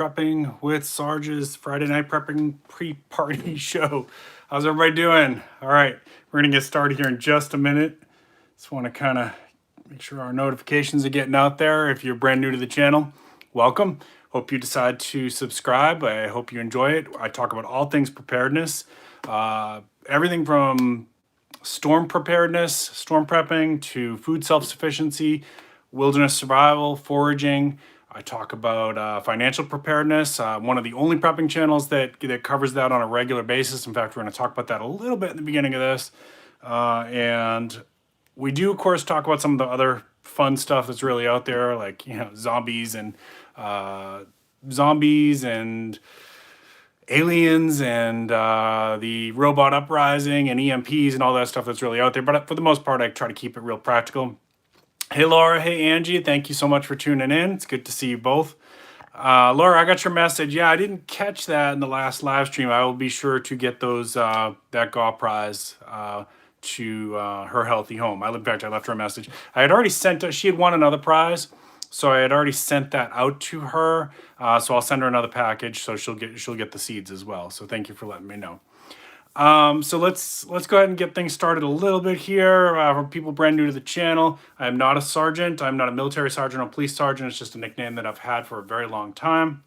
Prepping with Sarge's Friday night prepping pre-party show. How's everybody doing? All right, we're gonna get started here in just a minute. Just want to kind of make sure our notifications are getting out there. If you're brand new to the channel, welcome. Hope you decide to subscribe. I hope you enjoy it. I talk about all things preparedness, everything from storm preparedness, storm prepping, to food self-sufficiency, wilderness survival, foraging. I talk about financial preparedness, one of the only prepping channels that covers that on a regular basis. In fact, we're going to talk about that a little bit in the beginning of this. And we do, of course, talk about some of the other fun stuff that's really out there, like, zombies and aliens and the robot uprising and EMPs and all that stuff that's really out there. But for the most part, I try to keep it real practical. Hey, Laura. Hey, Angie. Thank you so much for tuning in. It's good to see you both. Laura, I got your message. Yeah, I didn't catch that in the last live stream. I will be sure to get those that GAW prize to her healthy home. In fact, I left her a message. I had already sent her. She had won another prize, so I had already sent that out to her. So I'll send her another package, so she'll get the seeds as well. So thank you for letting me know. So let's go ahead and get things started a little bit here. For people brand new to the channel, I am not a sergeant. I'm not a military sergeant or police sergeant. It's just a nickname that I've had for a very long time.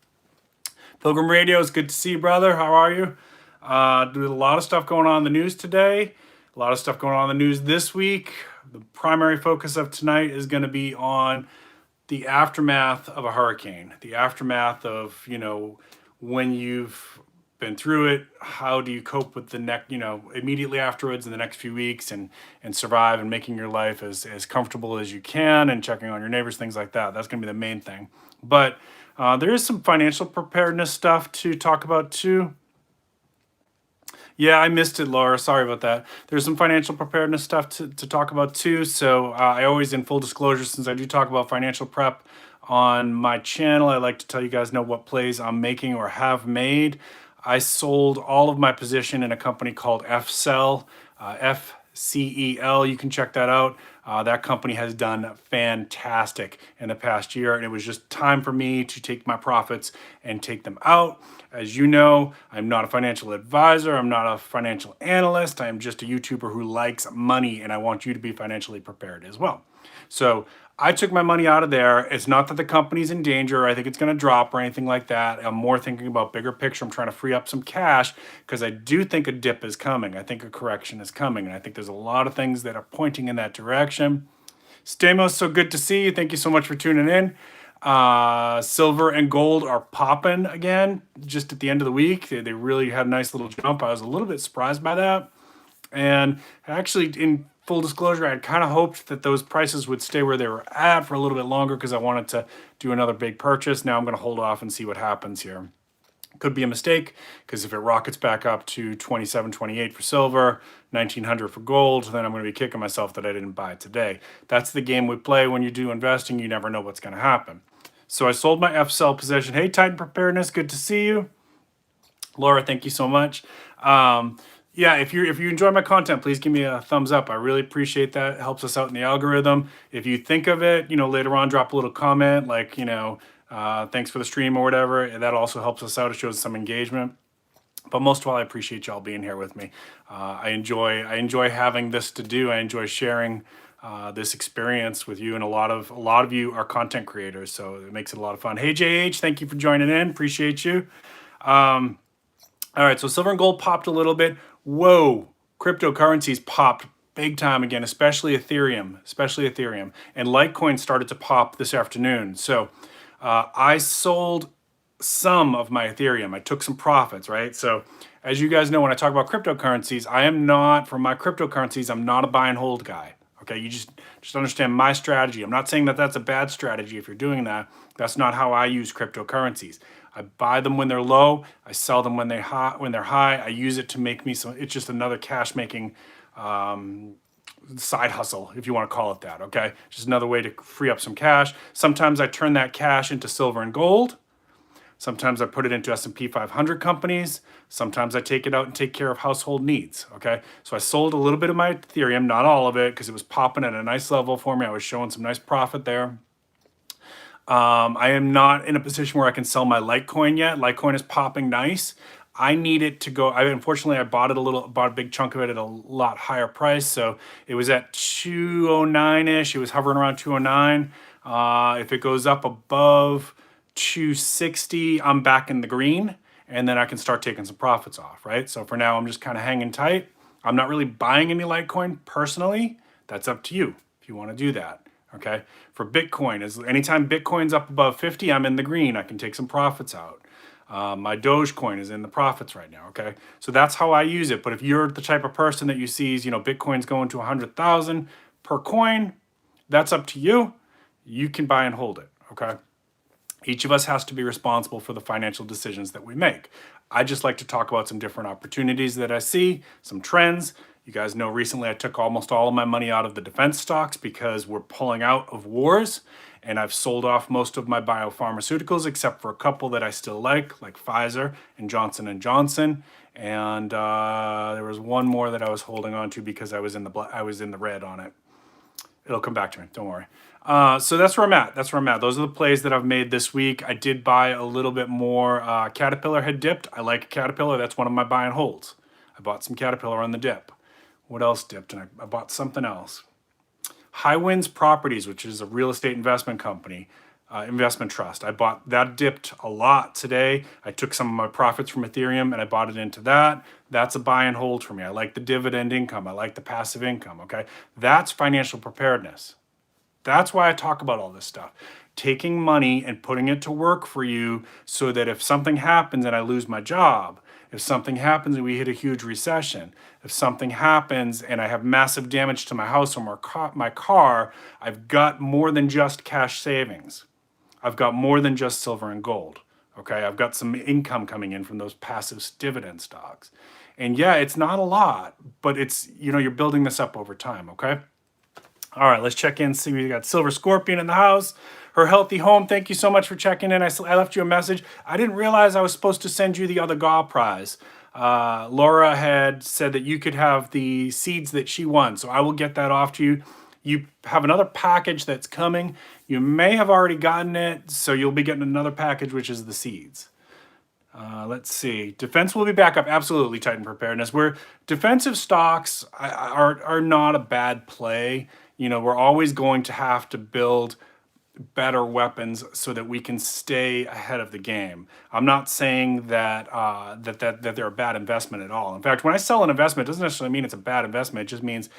Pilgrim Radio, is good to see you, brother. How are you? There's a lot of stuff going on in the news today. A lot of stuff going on in the news this week. The primary focus of tonight is going to be on the aftermath of a hurricane. The aftermath of, when you've been through it, how do you cope with the immediately afterwards in the next few weeks and survive and making your life as comfortable as you can and checking on your neighbors, things like that. That's going to be the main thing. But there is some financial preparedness stuff to talk about too. Yeah, I missed it, Laura. Sorry about that. There's some financial preparedness stuff to talk about too. So I always, in full disclosure, since I do talk about financial prep on my channel, I like to tell you guys know what plays I'm making or have made. I sold all of my position in a company called FCEL, FCEL. You can check that out. That company has done fantastic in the past year, and it was just time for me to take my profits and take them out. As you know, I'm not a financial advisor. I'm not a financial analyst. I'm just a YouTuber who likes money, and I want you to be financially prepared as well. So I took my money out of there. It's not that the company's in danger. I think it's going to drop or anything like that. I'm more thinking about bigger picture. I'm trying to free up some cash because I do think a dip is coming. I think a correction is coming. And I think there's a lot of things that are pointing in that direction. Stamos, so good to see you. Thank you so much for tuning in. Silver and gold are popping again just at the end of the week. They really had a nice little jump. I was a little bit surprised by that. And actually, in full disclosure, I had kind of hoped that those prices would stay where they were at for a little bit longer because I wanted to do another big purchase. Now I'm going to hold off and see what happens here. Could be a mistake because if it rockets back up to 27, 28 for silver, 1900 for gold, then I'm going to be kicking myself that I didn't buy it today. That's the game we play when you do investing. You never know what's going to happen. So I sold my FCEL position. Hey, Titan Preparedness, good to see you. Laura, thank you so much. Yeah, if you enjoy my content, please give me a thumbs up. I really appreciate that. It helps us out in the algorithm. If you think of it, later on, drop a little comment like, thanks for the stream or whatever. And that also helps us out. It shows some engagement. But most of all, I appreciate y'all being here with me. I enjoy having this to do. I enjoy sharing this experience with you, and a lot of you are content creators, so it makes it a lot of fun. Hey, JH, thank you for joining in. Appreciate you. All right, so silver and gold popped a little bit. Whoa, cryptocurrencies popped big time again, especially Ethereum. And Litecoin started to pop this afternoon. So I sold some of my Ethereum. I took some profits, right? So as you guys know, when I talk about cryptocurrencies, for my cryptocurrencies, I'm not a buy and hold guy. Okay, you just understand my strategy. I'm not saying that that's a bad strategy if you're doing that. That's not how I use cryptocurrencies. I buy them when they're low. I sell them when they're high. I use it to make me some. It's just another cash making side hustle, if you want to call it that. Okay, just another way to free up some cash. Sometimes I turn that cash into silver and gold. Sometimes I put it into S&P 500 companies. Sometimes I take it out and take care of household needs, okay? So I sold a little bit of my Ethereum, not all of it, because it was popping at a nice level for me. I was showing some nice profit there. I am not in a position where I can sell my Litecoin yet. Litecoin is popping nice. I need it to go. Unfortunately, I bought a big chunk of it at a lot higher price. So it was at 209-ish. It was hovering around 209. If it goes up above 260, I'm back in the green, and then I can start taking some profits off, right? So for now, I'm just kind of hanging tight. I'm not really buying any Litecoin personally. That's up to you if you want to do that. Okay. For Bitcoin, anytime Bitcoin's up above 50, I'm in the green. I can take some profits out. My Dogecoin is in the profits right now. Okay. So that's how I use it. But if you're the type of person that you sees, Bitcoin's going to 100,000 per coin, that's up to you. You can buy and hold it. Okay. Each of us has to be responsible for the financial decisions that we make. I just like to talk about some different opportunities that I see, some trends. You guys know recently I took almost all of my money out of the defense stocks because we're pulling out of wars, and I've sold off most of my biopharmaceuticals except for a couple that I still like Pfizer and Johnson & Johnson. And there was one more that I was holding on to because I was in the red on it. It'll come back to me, don't worry. So that's where I'm at. Those are the plays that I've made this week. I did buy a little bit more. Caterpillar had dipped. I like Caterpillar. That's one of my buy and holds. I bought some Caterpillar on the dip. What else dipped? And I bought something else. High Winds Properties, which is a real estate investment company, investment trust. I bought that, dipped a lot today. I took some of my profits from Ethereum and I bought it into that. That's a buy and hold for me. I like the dividend income. I like the passive income. Okay. That's financial preparedness. That's why I talk about all this stuff. Taking money and putting it to work for you so that if something happens and I lose my job, if something happens and we hit a huge recession, if something happens and I have massive damage to my house or my car, I've got more than just cash savings. I've got more than just silver and gold. Okay, I've got some income coming in from those passive dividend stocks. And yeah, it's not a lot, but it's, you're building this up over time, okay? All right, let's check in. See, we got Silver Scorpion in the house. Her healthy home. Thank you so much for checking in. I left you a message. I didn't realize I was supposed to send you the other GOL prize. Laura had said that you could have the seeds that she won, so I will get that off to you. You have another package that's coming. You may have already gotten it, so you'll be getting another package, which is the seeds. Let's see. Defense will be back up. Absolutely, Titan Preparedness. Where defensive stocks are not a bad play. We're always going to have to build better weapons so that we can stay ahead of the game. I'm not saying that that they're a bad investment at all. In fact, when I sell an investment, it doesn't necessarily mean it's a bad investment. It just means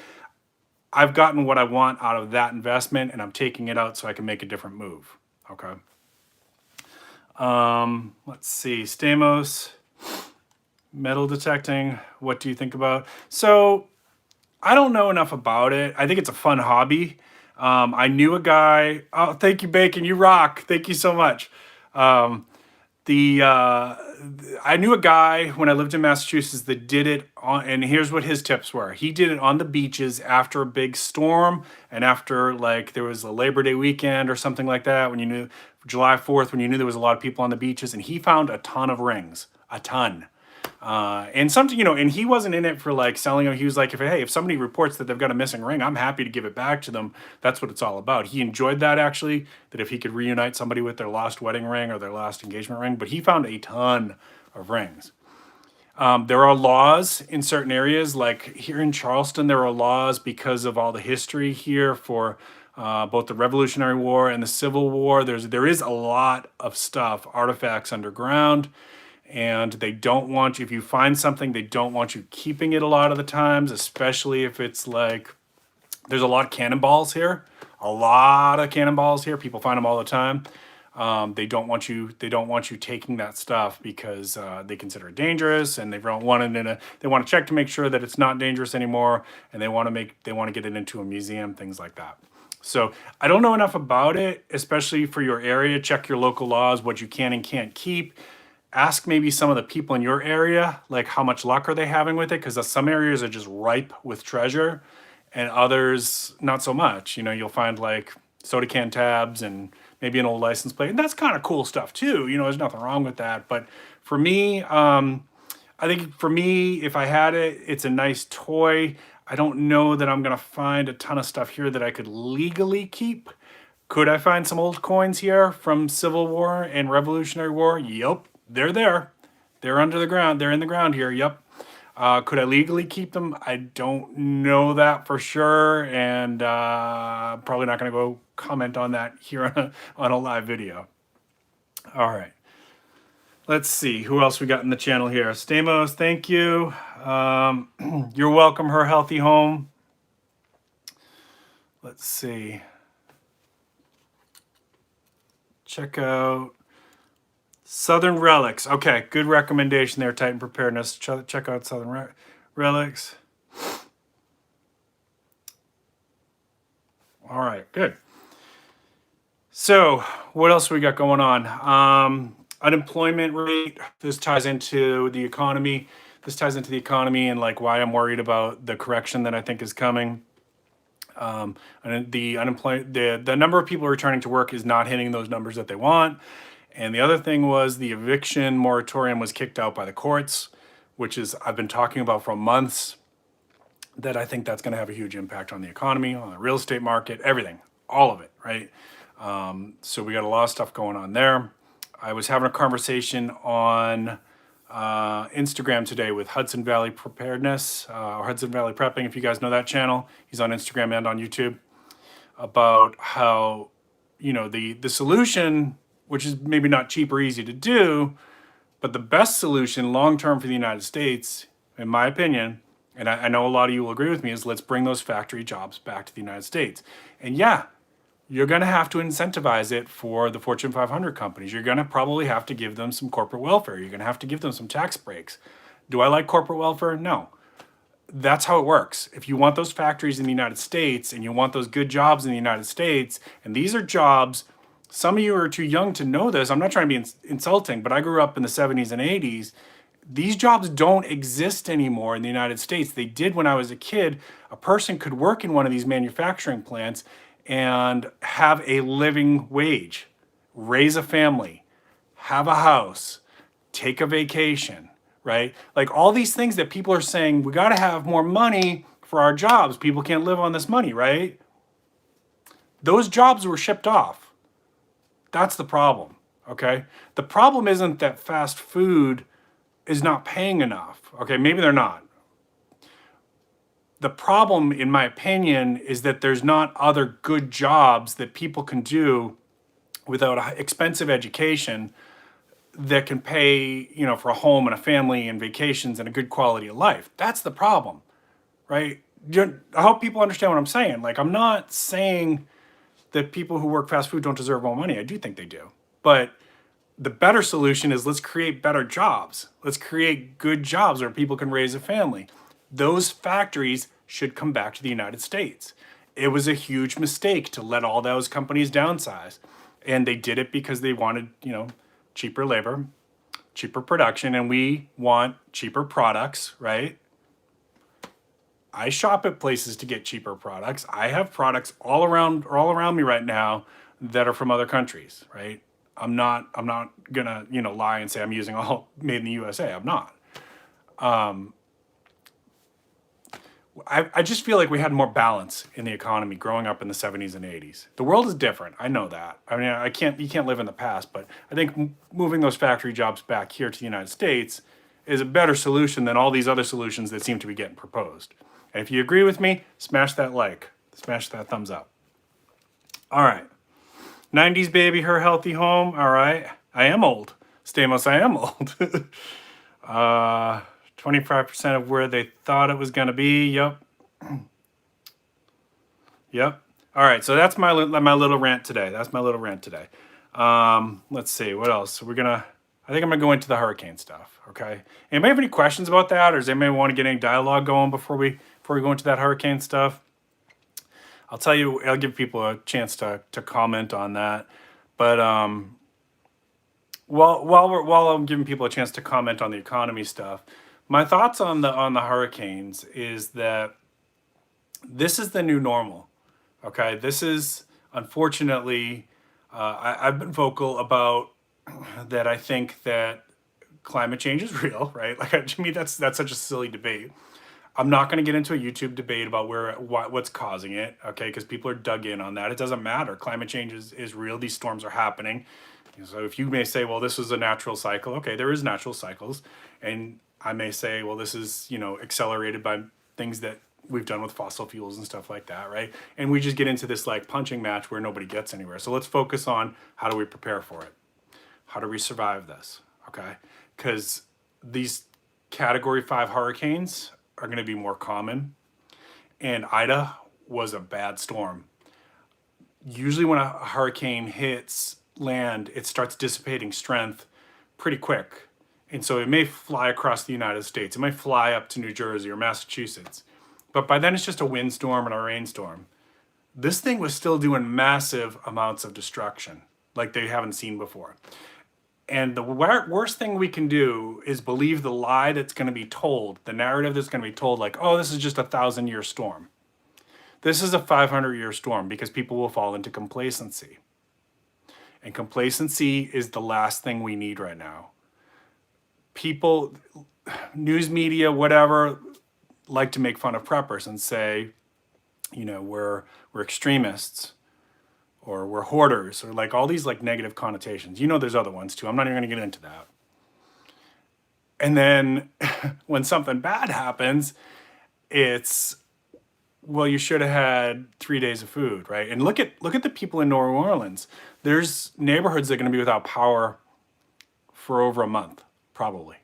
I've gotten what I want out of that investment and I'm taking it out so I can make a different move. Okay. Let's see. Stamos, metal detecting. What do you think about? So I don't know enough about it. I think it's a fun hobby. I knew a guy. Oh, thank you, Bacon. You rock. Thank you so much. I knew a guy when I lived in Massachusetts that did it on, and here's what his tips were. He did it on the beaches after a big storm and after there was a Labor Day weekend or something like that, when you knew July 4th, when you knew there was a lot of people on the beaches, and he found a ton of rings, a ton. And something, and he wasn't in it for selling them. He was like, if somebody reports that they've got a missing ring, I'm happy to give it back to them. That's what it's all about. He enjoyed that, actually, that if he could reunite somebody with their lost wedding ring or their lost engagement ring, but he found a ton of rings. There are laws in certain areas, like here in Charleston, there are laws because of all the history here for both the Revolutionary War and the Civil War. There is a lot of stuff, artifacts underground. And they don't want you, if you find something, they don't want you keeping it a lot of the times, especially if it's there's a lot of cannonballs here. A lot of cannonballs here. People find them all the time. They don't want you taking that stuff because they consider it dangerous, and they want to check to make sure that it's not dangerous anymore, and they want to get it into a museum, things like that. So I don't know enough about it, especially for your area. Check your local laws, what you can and can't keep. Ask maybe some of the people in your area, how much luck are they having with it? Because some areas are just ripe with treasure and others not so much. You'll find soda can tabs and maybe an old license plate. And that's kind of cool stuff too. There's nothing wrong with that. But for me, I think if I had it, it's a nice toy. I don't know that I'm going to find a ton of stuff here that I could legally keep. Could I find some old coins here from Civil War and Revolutionary War? Yup, they're there. They're under the ground. They're in the ground here. Yup. Could I legally keep them? I don't know that for sure, and probably not going to go comment on that here on a live video. All right. Let's see who else we got in the channel here. Stamos, thank you. You're welcome, Her Healthy Home. Let's see. Check out Southern Relics. Okay, good recommendation there, Titan Preparedness. Check out Southern Relics. All right, good. So, what else we got going on? Unemployment rate. This ties into the economy. This ties into the economy and like why I'm worried about the correction that I think is coming. And the number of people returning to work is not hitting those numbers that they want. And the other thing was the eviction moratorium was kicked out by the courts, which is I've been talking about for months, that I think that's going to have a huge impact on the economy, on the real estate market, everything, all of it, right? So we got a lot of stuff going on there. I was having a conversation on Instagram today with Hudson Valley Preparedness, or Hudson Valley Prepping, if you guys know that channel. He's on Instagram and on YouTube, about how, you know, the solution, which is maybe not cheap or easy to do, but the best solution long-term for the United States, in my opinion, and I know a lot of you will agree with me, is let's bring those factory jobs back to the United States. And yeah, you're going to have to incentivize it for the Fortune 500 companies. You're going to probably have to give them some corporate welfare. You're going to have to give them some tax breaks. Do I like corporate welfare? No. That's how it works. If you want those factories in the United States and you want those good jobs in the United States, and these are jobs, some of you are too young to know this. I'm not trying to be insulting, but I grew up in the 70s and 80s. These jobs don't exist anymore in the United States. They did when I was a kid. A person could work in one of these manufacturing plants and have a living wage, raise a family, have a house, take a vacation, right? Like all these things that people are saying, we got to have more money for our jobs. People can't live on this money, right? Those jobs were shipped off. That's the problem, okay? The problem isn't that fast food is not paying enough. Okay, maybe they're not. The problem, in my opinion, is that there's not other good jobs that people can do without an expensive education that can pay, you know, for a home and a family and vacations and a good quality of life. That's the problem, right? I hope people understand what I'm saying. Like, I'm not saying that people who work fast food don't deserve more money. I do think they do. But the better solution is let's create better jobs. Let's create good jobs where people can raise a family. Those factories should come back to the United States. It was a huge mistake to let all those companies downsize. And they did it because they wanted, you know, cheaper labor, cheaper production, and we want cheaper products, right? I shop at places to get cheaper products. I have products all around me right now that are from other countries, right? I'm not gonna, you know, lie and say I'm using all made in the USA. I'm not. I just feel like we had more balance in the economy growing up in the 70s and 80s. The world is different. I know that. I mean, you can't live in the past, but I think moving those factory jobs back here to the United States is a better solution than all these other solutions that seem to be getting proposed. And if you agree with me, smash that like, smash that thumbs up. All right. 90s baby, Her Healthy Home. All right. I am old. Stamos, I am old. 25% of where they thought it was going to be. Yep. Yep. All right. So that's my little rant today. That's my little rant today. Let's see. What else? So I think I'm going to go into the hurricane stuff. Okay. Anybody have any questions about that? Or does anybody want to get any dialogue going before we go into that hurricane stuff? I'll tell you, I'll give people a chance to comment on that. But while I'm giving people a chance to comment on the economy stuff, my thoughts on the hurricanes is that this is the new normal. Okay, this is unfortunately I've been vocal about that. I think that climate change is real, right? Like to me, that's such a silly debate. I'm not going to get into a YouTube debate about what's causing it, okay? Because people are dug in on that. It doesn't matter. Climate change is real. These storms are happening. So if you may say, well, this is a natural cycle. Okay, there is natural cycles. And I may say, well, this is, accelerated by things that we've done with fossil fuels and stuff like that, right? And we just get into this like punching match where nobody gets anywhere. So let's focus on how do we prepare for it? How do we survive this, okay? Because these Category 5 hurricanes are going to be more common. And Ida was a bad storm. Usually when a hurricane hits land, it starts dissipating strength pretty quick. And so it may fly across the United States. It might fly up to New Jersey or Massachusetts. But by then it's just a windstorm and a rainstorm. This thing was still doing massive amounts of destruction like they haven't seen before. And the worst thing we can do is believe the lie that's going to be told, the narrative that's going to be told, like, oh, this is just a 1,000-year storm. This is a 500-year storm, because people will fall into complacency. And complacency is the last thing we need right now. People, news media, whatever, like to make fun of preppers and say, we're extremists, or we're hoarders, or like all these like negative connotations. There's other ones too. I'm not even gonna get into that. And then when something bad happens, it's, well, you should have had 3 days of food, right? And look at the people in New Orleans. There's neighborhoods that are gonna be without power for over a month, probably.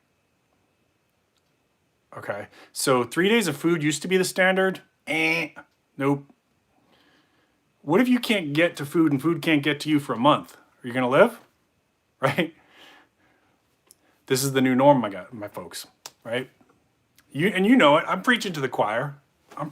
Okay, so 3 days of food used to be the standard. Nope. What if you can't get to food and food can't get to you for a month? Are you gonna live? Right? This is the new norm, my folks, right? You know it. I'm preaching to the choir. All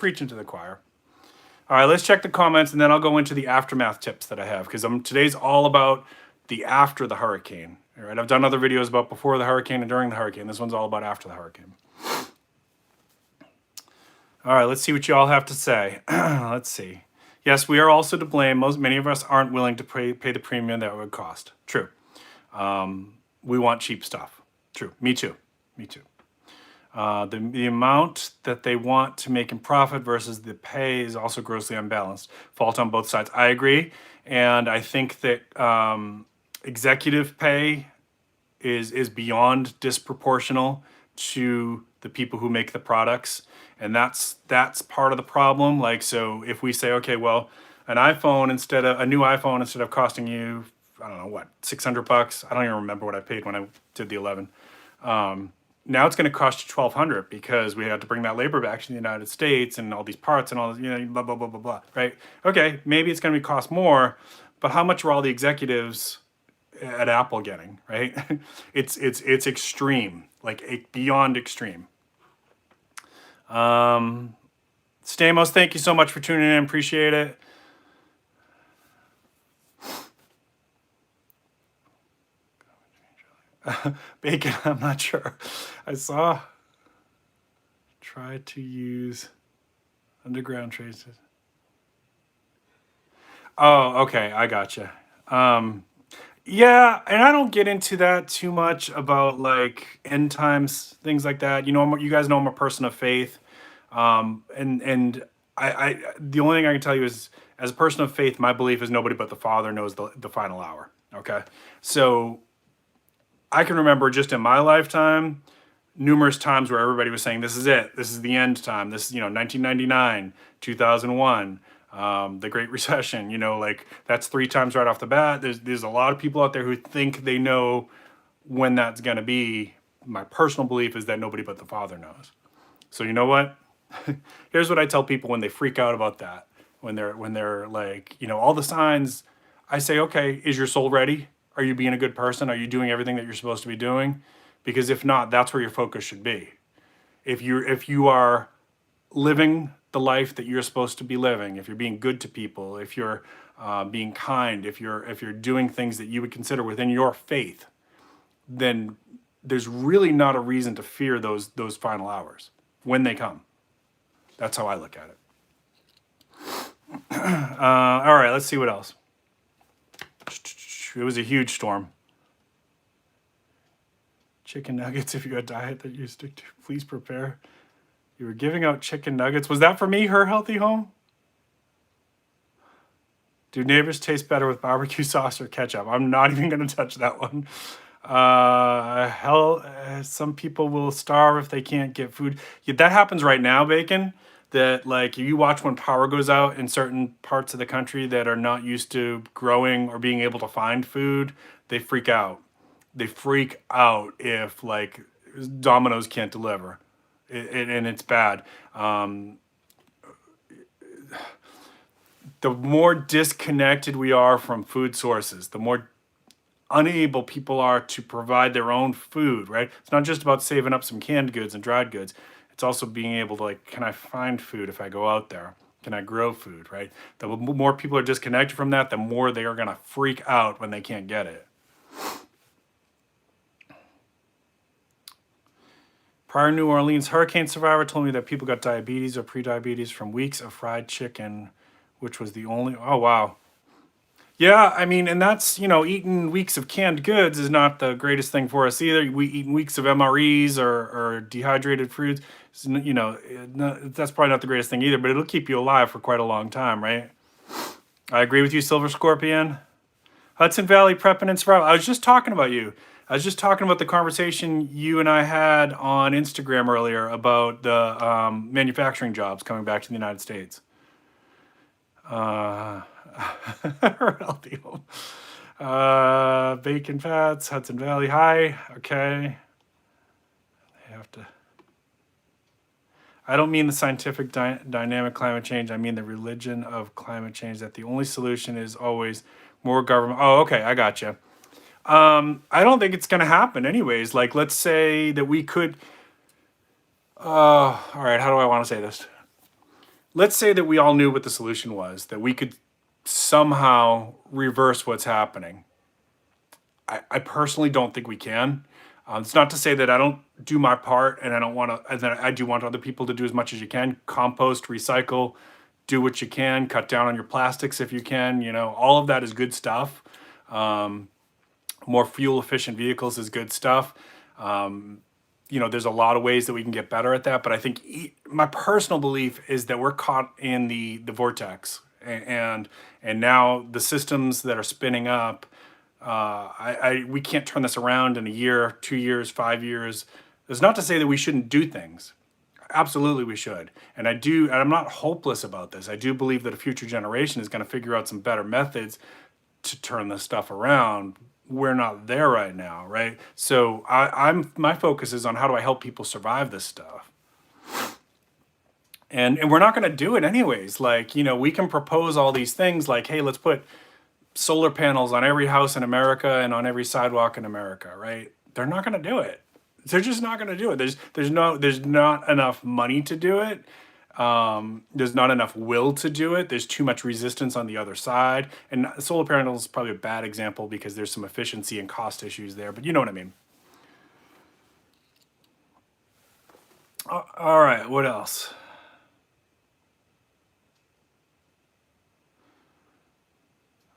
right, let's check the comments, and then I'll go into the aftermath tips that I have, because today's all about the after the hurricane. All right, I've done other videos about before the hurricane and during the hurricane. This one's all about after the hurricane. All right, let's see what you all have to say. Let's see. Yes, we are also to blame. Many of us aren't willing to pay the premium that it would cost. True. We want cheap stuff. True. Me too. The amount that they want to make in profit versus the pay is also grossly unbalanced. Fault on both sides. I agree. And I think that executive pay is beyond disproportional to the people who make the products. And that's part of the problem. Like, so if we say, okay, well, a new iPhone, instead of costing you, I don't know what, $600. I don't even remember what I paid when I did the 11. Now it's going to cost you $1,200 because we had to bring that labor back to the United States and all these parts and all this, blah, blah, blah, blah, blah, right? Okay, maybe it's going to cost more, but how much were all the executives at Apple getting, right? It's extreme, like beyond extreme. Stamos, thank you so much for tuning in. Appreciate it. Bacon, I'm not sure. I saw. Try to use underground traces. Oh, okay. I gotcha. Yeah, and I don't get into that too much about like end times, things like that. You guys know I'm a person of faith. And I the only thing I can tell you is, as a person of faith, my belief is nobody but the Father knows the final hour. Okay. So I can remember just in my lifetime, numerous times where everybody was saying, this is it. This is the end time. This is, 1999, 2001, the Great Recession, like that's 3 times right off the bat. There's a lot of people out there who think they know when that's going to be. My personal belief is that nobody but the Father knows. So you know what? Here's what I tell people when they freak out about that. When they're like, all the signs, I say, okay, is your soul ready? Are you being a good person? Are you doing everything that you're supposed to be doing? Because if not, that's where your focus should be. If you are living the life that you're supposed to be living, if you're being good to people, if you're being kind, if you're doing things that you would consider within your faith, then there's really not a reason to fear those final hours when they come. That's how I look at it. All right, let's see what else. It was a huge storm. Chicken nuggets, if you're a diet that you stick to, please prepare You were giving out chicken nuggets. Was that for me, Her Healthy Home? Do neighbors taste better with barbecue sauce or ketchup? I'm not even going to touch that one. Some people will starve if they can't get food. Yeah, that happens right now, Bacon. That like you watch when power goes out in certain parts of the country that are not used to growing or being able to find food, they freak out. They freak out if like Domino's can't deliver, and it's bad. The more disconnected we are from food sources, the more unable people are to provide their own food, right? It's not just about saving up some canned goods and dried goods. It's also being able to like, can I find food if I go out there? Can I grow food, right? The more people are disconnected from that, the more they are going to freak out when they can't get it. Prior New Orleans hurricane survivor told me that people got diabetes or pre-diabetes from weeks of fried chicken, which was the only, oh wow. Yeah, I mean, and that's, you know, eating weeks of canned goods is not the greatest thing for us either. We eating weeks of MREs or dehydrated fruits, you know, that's probably not the greatest thing either, but it'll keep you alive for quite a long time, right? I agree with you, Silver Scorpion. Hudson Valley prepping and survival. I was just talking about you. I was just talking about the conversation you and I had on Instagram earlier about the manufacturing jobs coming back to the United States. Healthy home. Bacon fats, Hudson Valley. Hi. Okay. I have to. I don't mean the scientific dynamic climate change. I mean the religion of climate change, that the only solution is always more government. Oh, okay. I got you. I don't think it's going to happen anyways. Like, let's say that we could. All right. How do I want to say this? Let's say that we all knew what the solution was, that we could somehow reverse what's happening. I personally don't think we can. It's not to say that I don't do my part and I don't want to, that I do want other people to do as much as you can. Compost, recycle, do what you can, cut down on your plastics if you can. You know, all of that is good stuff. More fuel efficient vehicles is good stuff. You know, there's a lot of ways that we can get better at that, but I think my personal belief is that we're caught in the vortex, and now the systems that are spinning up, we can't turn this around in a year, 2 years, 5 years. It's not to say that we shouldn't do things. Absolutely we should. And I'm not hopeless about this. I do believe that a future generation is going to figure out some better methods to turn this stuff around. We're not there right now, right? So my focus is on how do I help people survive this stuff. And we're not going to do it anyways. Like, you know, we can propose all these things like, hey, let's put solar panels on every house in America and on every sidewalk in America, right? They're not going to do it. They're just not going to do it. There's not enough money to do it. There's not enough will to do it. There's too much resistance on the other side. And solar panels is probably a bad example because there's some efficiency and cost issues there, but you know what I mean. All right, what else?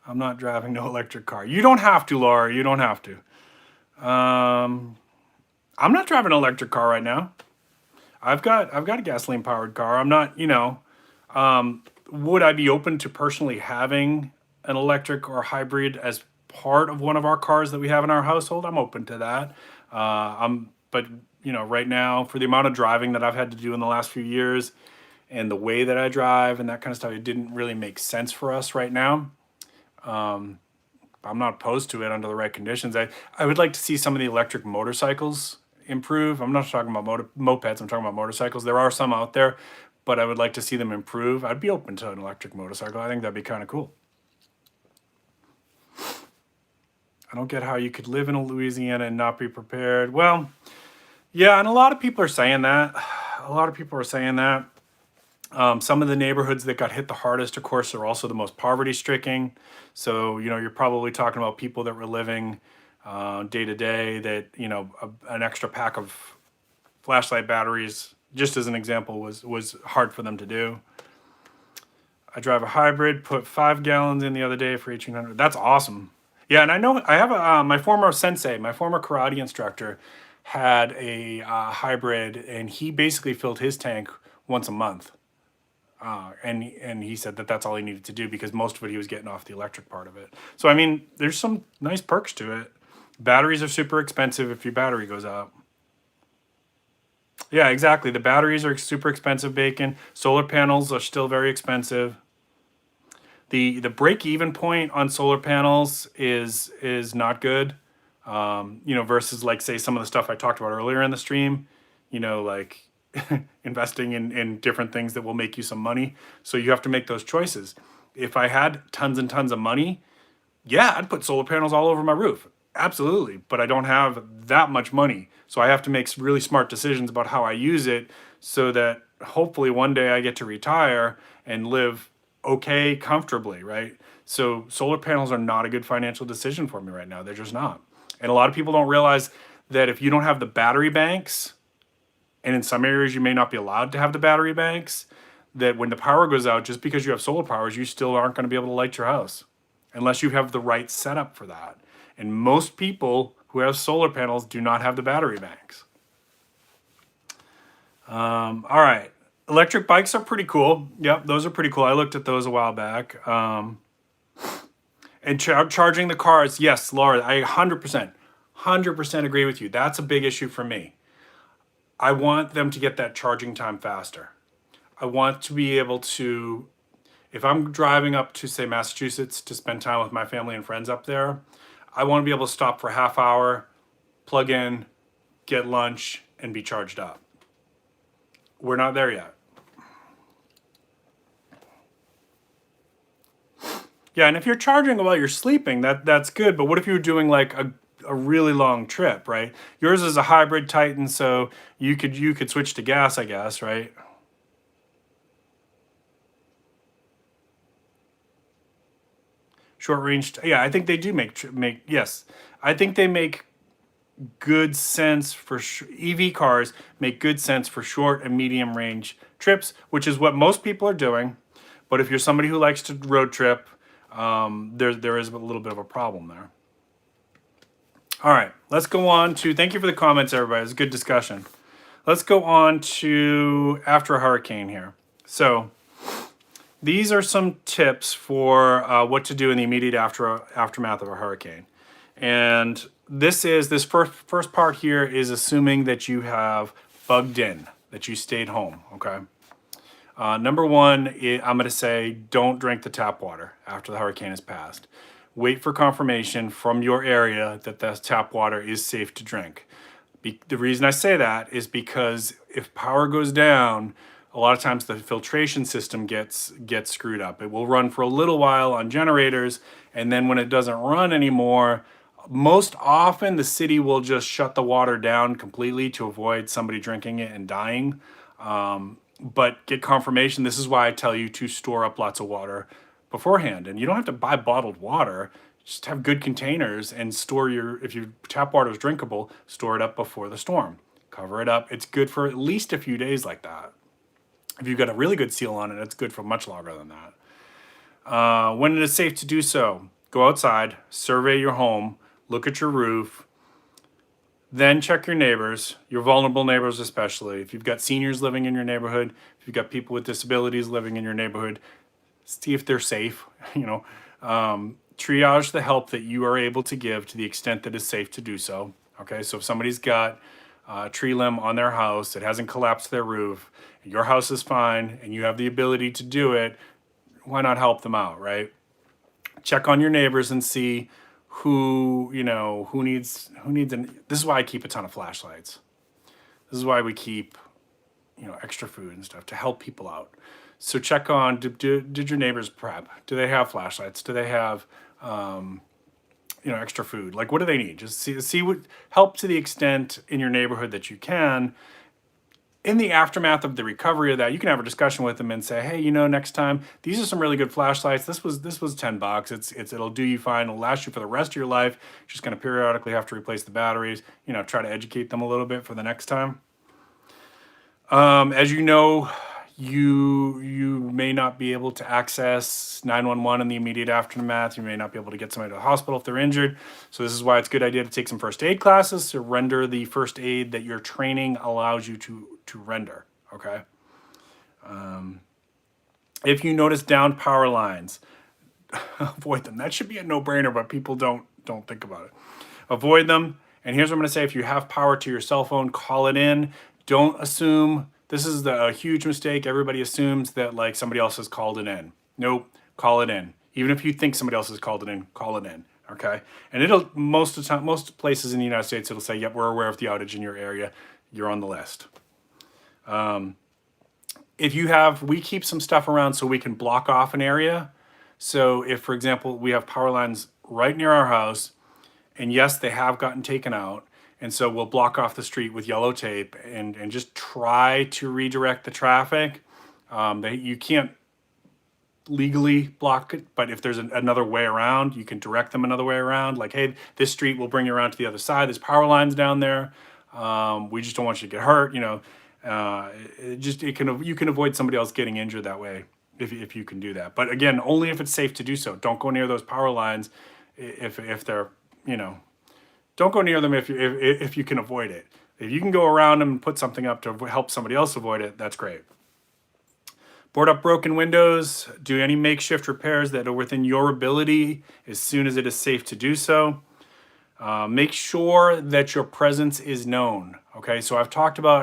I'm not driving no electric car. You don't have to, Laura. You don't have to. I'm not driving an electric car right now. I've got a gasoline powered car. I'm not, you know, would I be open to personally having an electric or hybrid as part of one of our cars that we have in our household? I'm open to that. But you know, right now, for the amount of driving that I've had to do in the last few years and the way that I drive and that kind of stuff, it didn't really make sense for us right now. I'm not opposed to it under the right conditions. I would like to see some of the electric motorcycles improve. I'm not talking about mopeds, I'm talking about motorcycles. There are some out there, but I would like to see them improve. I'd be open to an electric motorcycle. I think that'd be kind of cool. I don't get how you could live in Louisiana and not be prepared. Well, yeah, and a lot of people are saying that. Some of the neighborhoods that got hit the hardest, of course, are also the most poverty-stricken. So, you know, you're probably talking about people that were living day to day, that, you know, an extra pack of flashlight batteries, just as an example, was hard for them to do. I drive a hybrid, put 5 gallons in the other day for 1,800. That's awesome. Yeah, and I know I have my former sensei, my former karate instructor, had a hybrid, and he basically filled his tank once a month. And he said that that's all he needed to do because most of it he was getting off the electric part of it. So, I mean, there's some nice perks to it. Batteries are super expensive if your battery goes out. Yeah, exactly. The batteries are super expensive, Bacon. Solar panels are still very expensive. The break-even point on solar panels is not good. You know, versus like say some of the stuff I talked about earlier in the stream, you know, like investing in different things that will make you some money. So you have to make those choices. If I had tons and tons of money, yeah, I'd put solar panels all over my roof. Absolutely. But I don't have that much money. So I have to make really smart decisions about how I use it so that hopefully one day I get to retire and live okay, comfortably, right? So solar panels are not a good financial decision for me right now. They're just not. And a lot of people don't realize that if you don't have the battery banks, and in some areas you may not be allowed to have the battery banks, that when the power goes out, just because you have solar powers, you still aren't going to be able to light your house unless you have the right setup for that. And most people who have solar panels do not have the battery banks. All right. Electric bikes are pretty cool. Yep, those are pretty cool. I looked at those a while back. And charging the cars, yes, Laura, I 100% agree with you. That's a big issue for me. I want them to get that charging time faster. I want to be able to, if I'm driving up to, say, Massachusetts to spend time with my family and friends up there, I want to be able to stop for a half hour, plug in, get lunch, and be charged up. We're not there yet. Yeah, and if you're charging while you're sleeping, that's good. But what if you're doing like a really long trip, right? Yours is a hybrid Titan, so you could switch to gas, I guess, right? Short range, yeah, I think they do make yes. I think they make good sense for EV cars make good sense for short and medium range trips, which is what most people are doing. But if you're somebody who likes to road trip, there is a little bit of a problem there. All right, let's go on to, thank you for the comments, everybody. It's a good discussion. Let's go on to after a hurricane here. So these are some tips for what to do in the immediate aftermath of a hurricane. And this first part here is assuming that you have bugged in, that you stayed home, okay? Number one, I'm going to say don't drink the tap water after the hurricane has passed. Wait for confirmation from your area that the tap water is safe to drink. The reason I say that is because if power goes down, a lot of times the filtration system gets screwed up. It will run for a little while on generators, and then when it doesn't run anymore, most often the city will just shut the water down completely to avoid somebody drinking it and dying. But get confirmation. This is why I tell you to store up lots of water beforehand. And you don't have to buy bottled water. Just have good containers and store if your tap water is drinkable, store it up before the storm. Cover it up. It's good for at least a few days like that. If you've got a really good seal on it, it's good for much longer than that. When it is safe to do so, go outside, survey your home, look at your roof, then check your neighbors, your vulnerable neighbors especially. If you've got seniors living in your neighborhood, if you've got people with disabilities living in your neighborhood, see if they're safe. Triage the help that you are able to give to the extent that is safe to do so. Okay, so if somebody's got a tree limb on their house, it hasn't collapsed their roof, your house is fine, and you have the ability to do it, why not help them out, right? Check on your neighbors and see who needs this is why I keep a ton of flashlights. This is why we keep, extra food and stuff to help people out. So check on, did your neighbors prep? Do they have flashlights? Do they have, extra food? Like, what do they need? Just see what help to the extent in your neighborhood that you can. In the aftermath of the recovery of that, you can have a discussion with them and say, hey, next time, these are some really good flashlights. This was $10. It'll do you fine. It'll last you for the rest of your life. You're just going to periodically have to replace the batteries. Try to educate them a little bit for the next time. As you know, you may not be able to access 911 in the immediate aftermath. You may not be able to get somebody to the hospital if they're injured. So this is why it's a good idea to take some first aid classes to render the first aid that your training allows you to render, okay? If you notice downed power lines, avoid them. That should be a no-brainer, but people don't think about it. Avoid them. And here's what I'm going to say. If you have power to your cell phone, call it in. Don't assume. This is a huge mistake. Everybody assumes that like somebody else has called it in. Nope. Call it in. Even if you think somebody else has called it in, call it in. Okay. And it'll most of the time, most places in the United States, it'll say, yep, we're aware of the outage in your area. You're on the list. If you have, we keep some stuff around so we can block off an area. So if, for example, we have power lines right near our house, and yes, they have gotten taken out, and so we'll block off the street with yellow tape and just try to redirect the traffic. You can't legally block it, but if there's another way around, you can direct them another way around. Like, hey, this street will bring you around to the other side. There's power lines down there. We just don't want you to get hurt, you know. You can avoid somebody else getting injured that way if you can do that. But again, only if it's safe to do so. Don't go near those power lines if they're, you know, don't go near them if you can avoid it. If you can go around them and put something up to help somebody else avoid it, that's great. Board up broken windows. Do any makeshift repairs that are within your ability as soon as it is safe to do so. Make sure that your presence is known. Okay, so I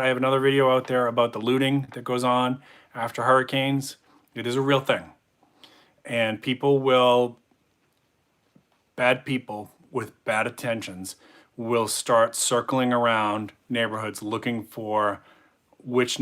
have another video out there about the looting that goes on after hurricanes. It is a real thing. And bad people with bad intentions will start circling around neighborhoods looking for which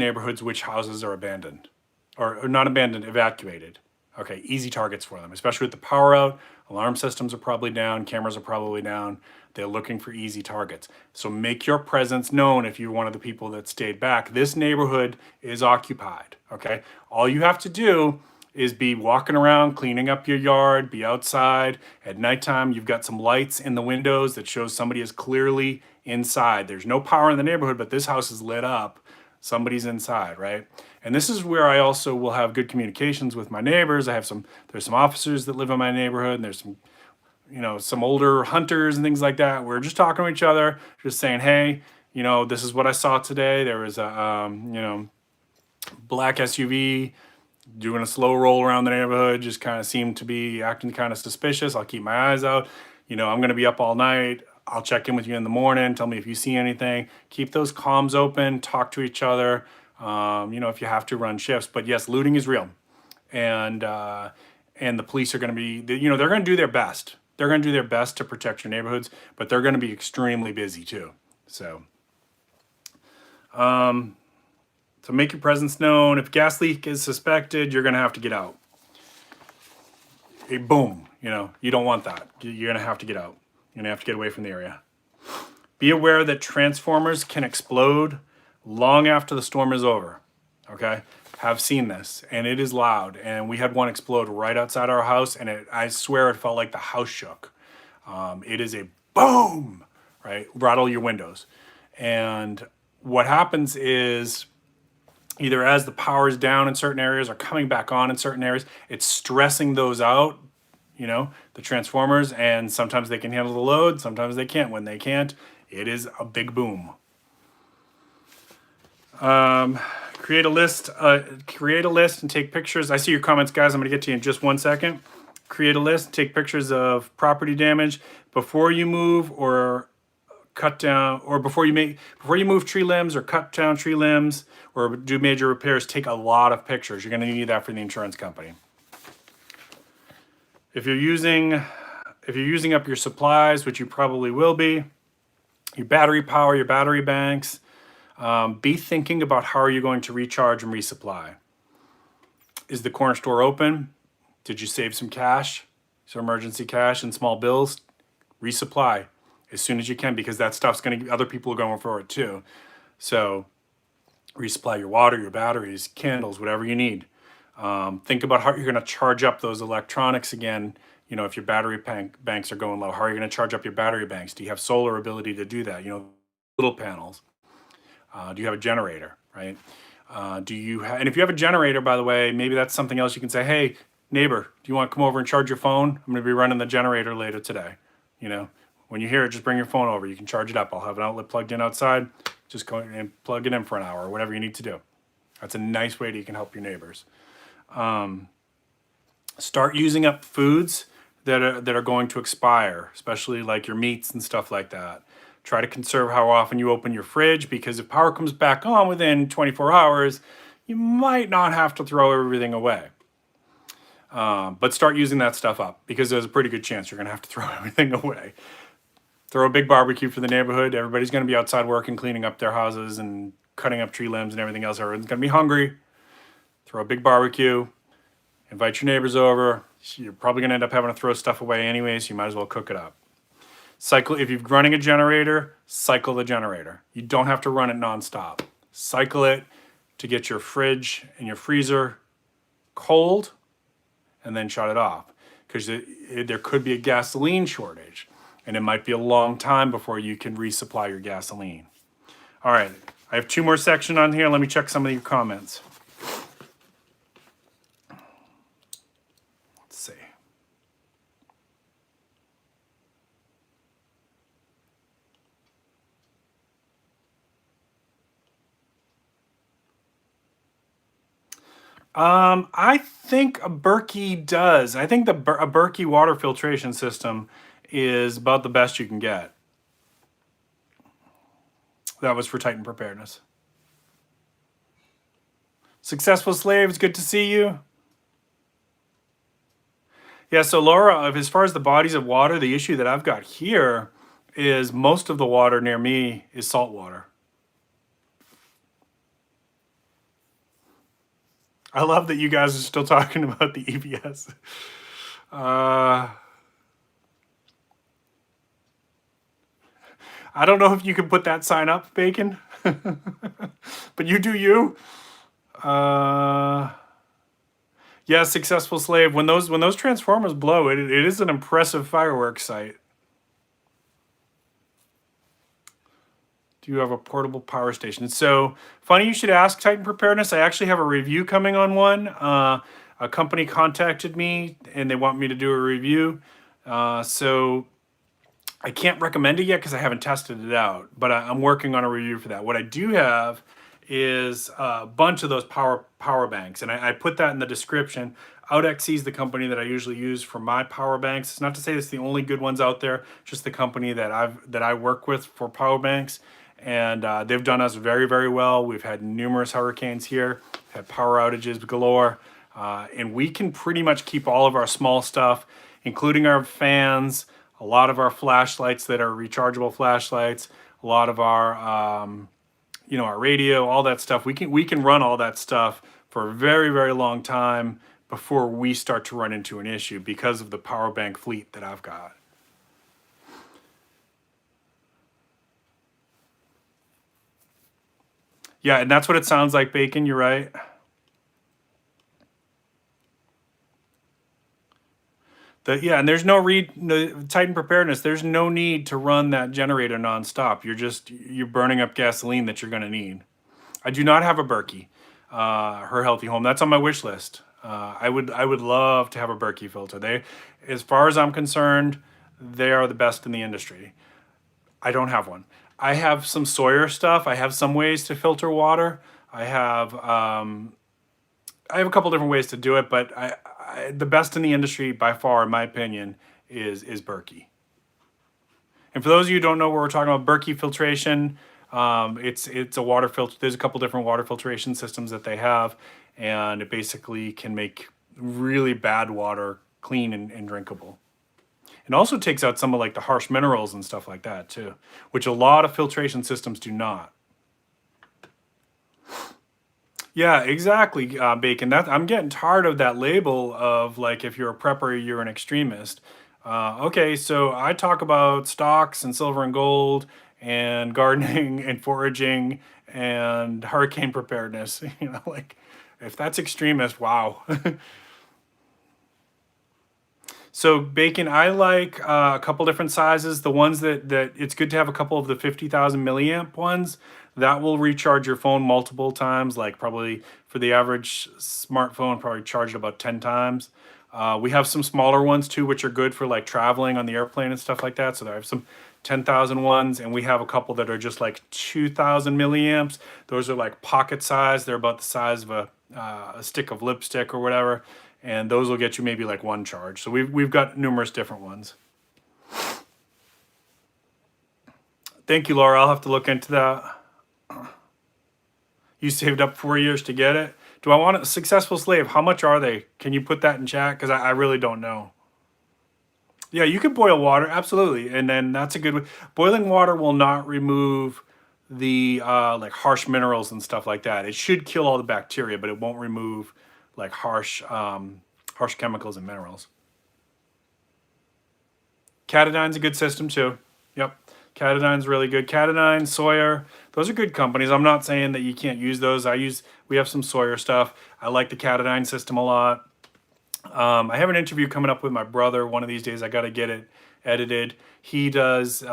houses are abandoned. Or not abandoned, evacuated. Okay, easy targets for them, especially with the power out. Alarm systems are probably down, cameras are probably down. They're looking for easy targets. So make your presence known if you're one of the people that stayed back. This neighborhood is occupied, okay? All you have to do is be walking around, cleaning up your yard, be outside. At nighttime, you've got some lights in the windows that shows somebody is clearly inside. There's no power in the neighborhood, but this house is lit up. Somebody's inside, right? And this is where I also will have good communications with my neighbors. There's some officers that live in my neighborhood, and there's some older hunters and things like that. We're just talking to each other, just saying, hey, this is what I saw today. There was a, black SUV doing a slow roll around the neighborhood, just kind of seemed to be acting kind of suspicious. I'll keep my eyes out. I'm going to be up all night. I'll check in with you in the morning. Tell me if you see anything. Keep those comms open. Talk to each other. If you have to run shifts. But yes, looting is real, and the police are going to be. They're going to do their best. They're going to do their best to protect your neighborhoods, but they're going to be extremely busy too. So, so make your presence known. If gas leak is suspected, you're going to have to get out. Boom. You don't want that. You're going to have to get out. You're going to have to get away from the area. Be aware that transformers can explode long after the storm is over. Okay? Have seen this, and it is loud. And we had one explode right outside our house, and I swear it felt like the house shook. It is a boom, right? Rattle your windows. And what happens is either as the power is down in certain areas or coming back on in certain areas, it's stressing those out, the transformers, and sometimes they can handle the load, sometimes they can't. When they can't, it is a big boom. Create a list and take pictures. I see your comments, guys. I'm going to get to you in just 1 second. Create a list, take pictures of property damage before you move or cut down, or before you move tree limbs or cut down tree limbs or do major repairs. Take a lot of pictures. You're going to need that for the insurance company. If you're using up your supplies, which you probably will be, your battery power, your battery banks, be thinking about how are you going to recharge and resupply. Is the corner store open? Did you save some cash, some emergency cash and small bills? Resupply as soon as you can, because that stuff's other people are going for it too. So resupply your water, your batteries, candles, whatever you need. Think about how you're going to charge up those electronics again. If your battery banks are going low, how are you going to charge up your battery banks? Do you have solar ability to do that? Little panels. Do you have a generator, right? Do you and if you have a generator, by the way, maybe that's something else you can say, hey, neighbor, do you want to come over and charge your phone? I'm going to be running the generator later today. You know, when you hear it, just bring your phone over. You can charge it up. I'll have an outlet plugged in outside. Just go and plug it in for an hour or whatever you need to do. That's a nice way that you can help your neighbors. Start using up foods that are going to expire, especially like your meats and stuff like that. Try to conserve how often you open your fridge, because if power comes back on within 24 hours, you might not have to throw everything away. But start using that stuff up, because there's a pretty good chance you're going to have to throw everything away. Throw a big barbecue for the neighborhood. Everybody's going to be outside working, cleaning up their houses and cutting up tree limbs and everything else. Everyone's going to be hungry. Throw a big barbecue. Invite your neighbors over. You're probably going to end up having to throw stuff away anyway, so you might as well cook it up. Cycle, if you're running a generator, cycle the generator. You don't have to run it nonstop. Cycle it to get your fridge and your freezer cold, and then shut it off, because there could be a gasoline shortage, and it might be a long time before you can resupply your gasoline. All right, I have 2 more sections on here. Let me check some of your comments. Let's see. I think a Berkey does. I think a Berkey water filtration system is about the best you can get. That was for Titan Preparedness. Successful Slaves, good to see you. Yeah, so Laura, as far as the bodies of water, the issue that I've got here is most of the water near me is salt water. I love that you guys are still talking about the EVS. I don't know if you can put that sign up, Bacon, but you do you. Yeah, Successful Slave. When those transformers blow, it is an impressive fireworks sight. Do you have a portable power station? So funny you should ask, Titan Preparedness. I actually have a review coming on one. A company contacted me and they want me to do a review. So I can't recommend it yet because I haven't tested it out, but I'm working on a review for that. What I do have is a bunch of those power banks, and I put that in the description. OUTXE is the company that I usually use for my power banks. It's not to say it's the only good ones out there, just the company that I work with for power banks, and they've done us very, very well. We've had numerous hurricanes here, had power outages galore, and we can pretty much keep all of our small stuff, including our fans, a lot of our flashlights that are rechargeable flashlights, a lot of our our radio, all that stuff. We can run all that stuff for a very, very long time before we start to run into an issue because of the power bank fleet that I've got. Yeah, and that's what it sounds like, Bacon. You're right. Yeah, and there's no Titan Preparedness. There's no need to run that generator nonstop. You're burning up gasoline that you're going to need. I do not have a Berkey, her healthy home. That's on my wish list. I would love to have a Berkey filter. They, as far as I'm concerned, they are the best in the industry. I don't have one. I have some Sawyer stuff. I have some ways to filter water. I have a couple different ways to do it, but the best in the industry by far, in my opinion, is Berkey. And for those of you who don't know what we're talking about, Berkey filtration, it's a water filter. There's a couple different water filtration systems that they have, and it basically can make really bad water clean and drinkable. It also takes out some of like the harsh minerals and stuff like that too, which a lot of filtration systems do not. Yeah, exactly, Bacon. I'm getting tired of that label of like, if you're a prepper, you're an extremist. Okay, so I talk about stocks and silver and gold and gardening and foraging and hurricane preparedness. Like if that's extremist, wow. So Bacon, I like a couple different sizes. The ones that it's good to have a couple of the 50,000 milliamp ones. That will recharge your phone multiple times, like probably for the average smartphone, probably charged about 10 times. We have some smaller ones too, which are good for like traveling on the airplane and stuff like that. So I have some 10,000 ones, and we have a couple that are just like 2,000 milliamps. Those are like pocket size. They're about the size of a stick of lipstick or whatever. And those will get you maybe like one charge. So we've got numerous different ones. Thank you, Laura. I'll have to look into that. You saved up 4 years to get it. Do I want a successful slave? How much are they? Can you put that in chat? Because I really don't know. Yeah, you can boil water, absolutely. And then that's a good way. Boiling water will not remove the like harsh minerals and stuff like that. It should kill all the bacteria, but it won't remove like harsh chemicals and minerals. Catadine's a good system too. Yep. Catadine's really good. Catadine, Sawyer, those are good companies. I'm not saying that you can't use those. We have some Sawyer stuff. I like the Catadine system a lot. I have an interview coming up with my brother one of these days. I got to get it edited. He does a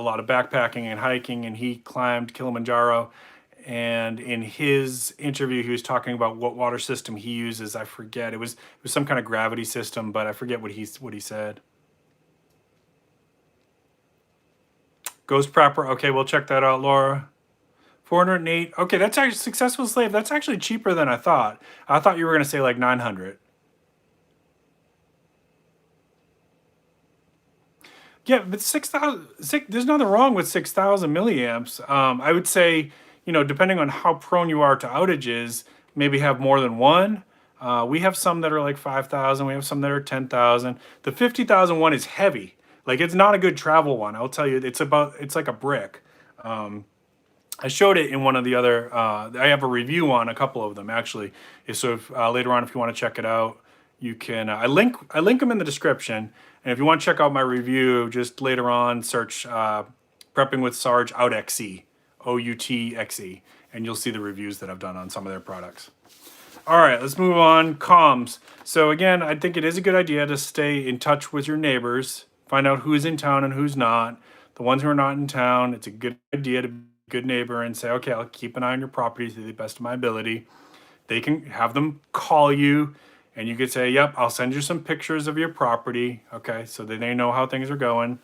lot of backpacking and hiking, and he climbed Kilimanjaro. And in his interview, he was talking about what water system he uses. I forget. It was some kind of gravity system, but I forget what he said. Ghost Prepper. Okay, we'll check that out, Laura. 408. Okay, that's actually successful slave. That's actually cheaper than I thought. I thought you were going to say like 900. Yeah, but 6,000. There's nothing wrong with 6,000 milliamps. I would say, depending on how prone you are to outages, maybe have more than one. We have some that are like 5,000. We have some that are 10,000. The 50,000 one is heavy. Like, it's not a good travel one. I'll tell you, it's like a brick. I showed it in one of the other, I have a review on a couple of them actually. So if later on, if you want to check it out, you can, I link them in the description. And if you want to check out my review, just later on, search Prepping with Sarge OUTXE, OUTXE, and you'll see the reviews that I've done on some of their products. All right, let's move on. Comms. So again, I think it is a good idea to stay in touch with your neighbors. Find out who's in town and who's not. The ones who are not in town, it's a good idea to be a good neighbor and say, okay, I'll keep an eye on your property to the best of my ability. They can have them call you, and you could say, yep, I'll send you some pictures of your property, okay, so that they know how things are going.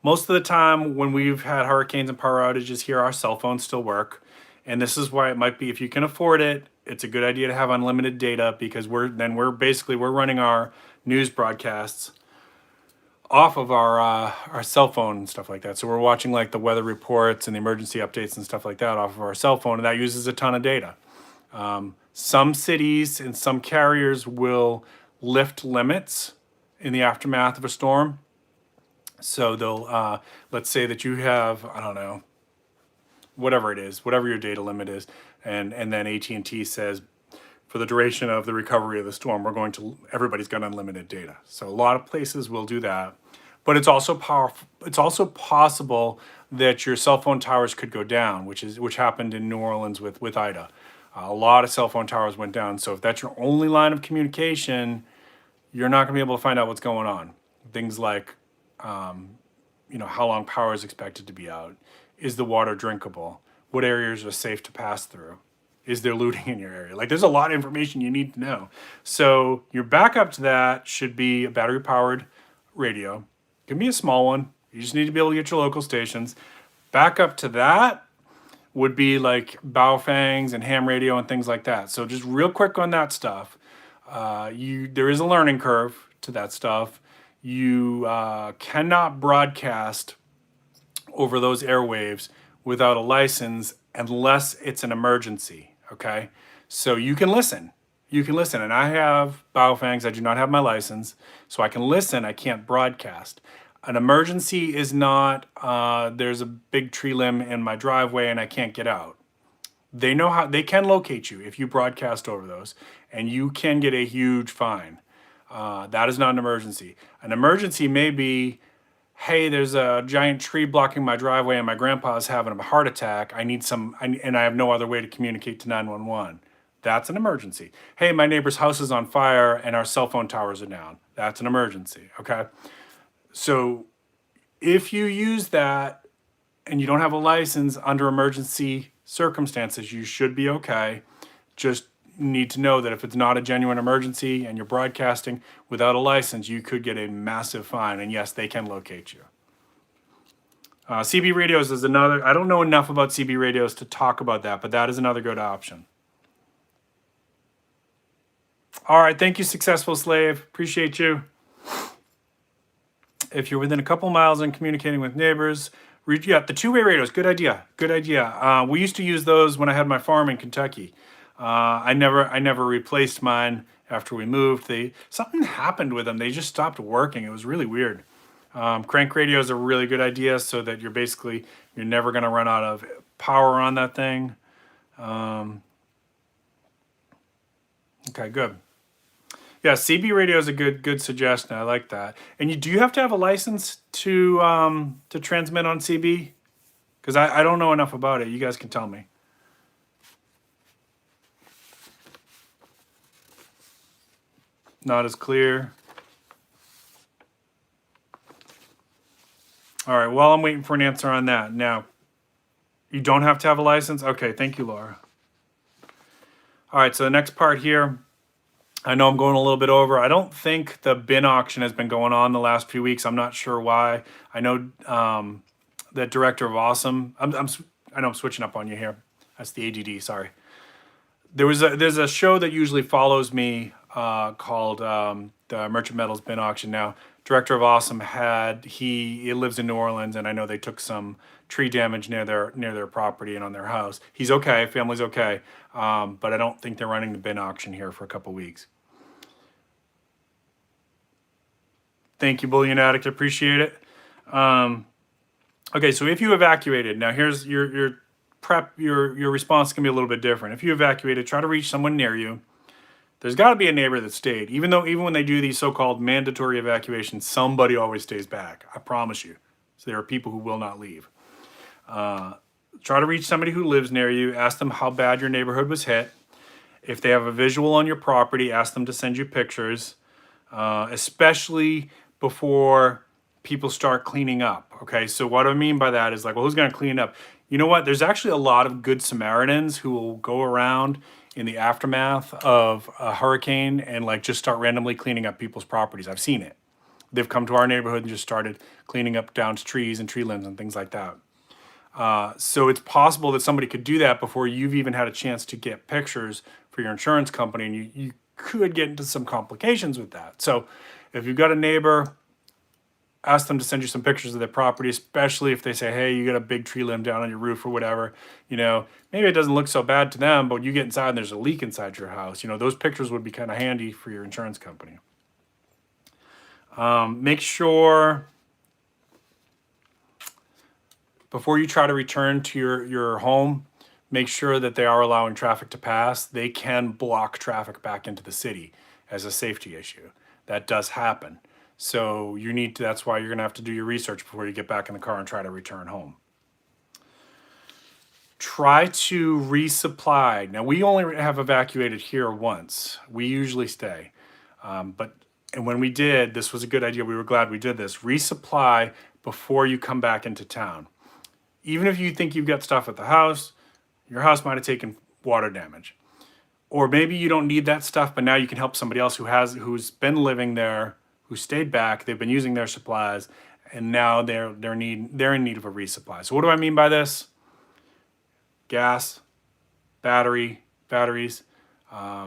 Most of the time when we've had hurricanes and power outages here, our cell phones still work. And this is why it might be, if you can afford it, it's a good idea to have unlimited data, because we're running our news broadcasts off of our cell phone and stuff like that. So we're watching like the weather reports and the emergency updates and stuff like that off of our cell phone, and that uses a ton of data. Some cities and some carriers will lift limits in the aftermath of a storm. So they'll, let's say that you have, I don't know, whatever it is, whatever your data limit is, and then AT&T says, for the duration of the recovery of the storm, everybody's got unlimited data. So a lot of places will do that. But it's also powerful. It's also possible that your cell phone towers could go down, which happened in New Orleans with Ida. A lot of cell phone towers went down. So if that's your only line of communication, you're not going to be able to find out what's going on. Things like, how long power is expected to be out. Is the water drinkable? What areas are safe to pass through? Is there looting in your area? Like, there's a lot of information you need to know. So your backup to that should be a battery-powered radio. It can be a small one. You just need to be able to get your local stations. Backup to that would be like Baofangs and ham radio and things like that. So just real quick on that stuff. There is a learning curve to that stuff. You cannot broadcast over those airwaves without a license unless it's an emergency, okay? So you can listen. And I have Baofangs. I do not have my license, so I can listen. I can't broadcast. An emergency is not, there's a big tree limb in my driveway and I can't get out. They know how, they can locate you if you broadcast over those, and you can get a huge fine. That is not an emergency. An emergency may be, hey, there's a giant tree blocking my driveway and my grandpa's having a heart attack. And I have no other way to communicate to 911. That's an emergency. Hey, my neighbor's house is on fire and our cell phone towers are down. That's an emergency, okay? So if you use that and you don't have a license under emergency circumstances, you should be okay. Just need to know that if it's not a genuine emergency and you're broadcasting without a license, you could get a massive fine. And yes, they can locate you. CB radios is another, I don't know enough about CB radios to talk about that, but that is another good option. All right, thank you, Successful Slave. Appreciate you. If you're within a couple miles and communicating with neighbors, yeah, the two-way radios, good idea, good idea. We used to use those when I had my farm in Kentucky. I never replaced mine after we moved. Something happened with them. They just stopped working. It was really weird. Crank radio is a really good idea so that you're never going to run out of power on that thing. Okay, good. Yeah, CB radio is a good suggestion. I like that. And do you have to have a license to transmit on CB? Because I don't know enough about it. You guys can tell me. Not as clear. All right, well, I'm waiting for an answer on that. Now, you don't have to have a license? Okay, thank you, Laura. All right, so the next part here, I know I'm going a little bit over. I don't think the bin auction has been going on the last few weeks. I'm not sure why. I know the director of Awesome, I know I'm switching up on you here. That's the ADD, sorry. There's a show that usually follows me called the Merchant Metals Bin Auction. Now, director of Awesome he lives in New Orleans, and I know they took some tree damage near their property and on their house. He's okay, family's okay, but I don't think they're running the bin auction here for a couple weeks. Thank you, Bullion Addict, appreciate it. Okay, so if you evacuated, now here's your response can be a little bit different. If you evacuated, try to reach someone near you. There's got to be a neighbor that stayed. Even when they do these so-called mandatory evacuations, somebody always stays back. I promise you. So there are people who will not leave. Try to reach somebody who lives near you. Ask them how bad your neighborhood was hit. If they have a visual on your property, ask them to send you pictures, especially before people start cleaning up. Okay, so what I mean by that is like, well, who's going to clean up? You know what? There's actually a lot of good Samaritans who will go around in the aftermath of a hurricane and like just start randomly cleaning up people's properties. I've seen it. They've come to our neighborhood and just started cleaning up down trees and tree limbs and things like that. So it's possible that somebody could do that before you've even had a chance to get pictures for your insurance company, and you could get into some complications with that. So if you've got a neighbor, ask them to send you some pictures of their property, especially if they say, hey, you got a big tree limb down on your roof or whatever. Maybe it doesn't look so bad to them, but you get inside and there's a leak inside your house. Those pictures would be kind of handy for your insurance company. Make sure before you try to return to your home, make sure that they are allowing traffic to pass. They can block traffic back into the city as a safety issue. That does happen. So that's why you're gonna have to do your research before you get back in the car and try to return home. Try to resupply. Now, we only have evacuated here once. We usually stay. And when we did, this was a good idea. We were glad we did this. Resupply before you come back into town. Even if you think you've got stuff at the house, your house might have taken water damage. Or maybe you don't need that stuff, but now you can help somebody else who's been living there, who stayed back, they've been using their supplies, and now they're in need of a resupply. So what do I mean by this? Gas, batteries,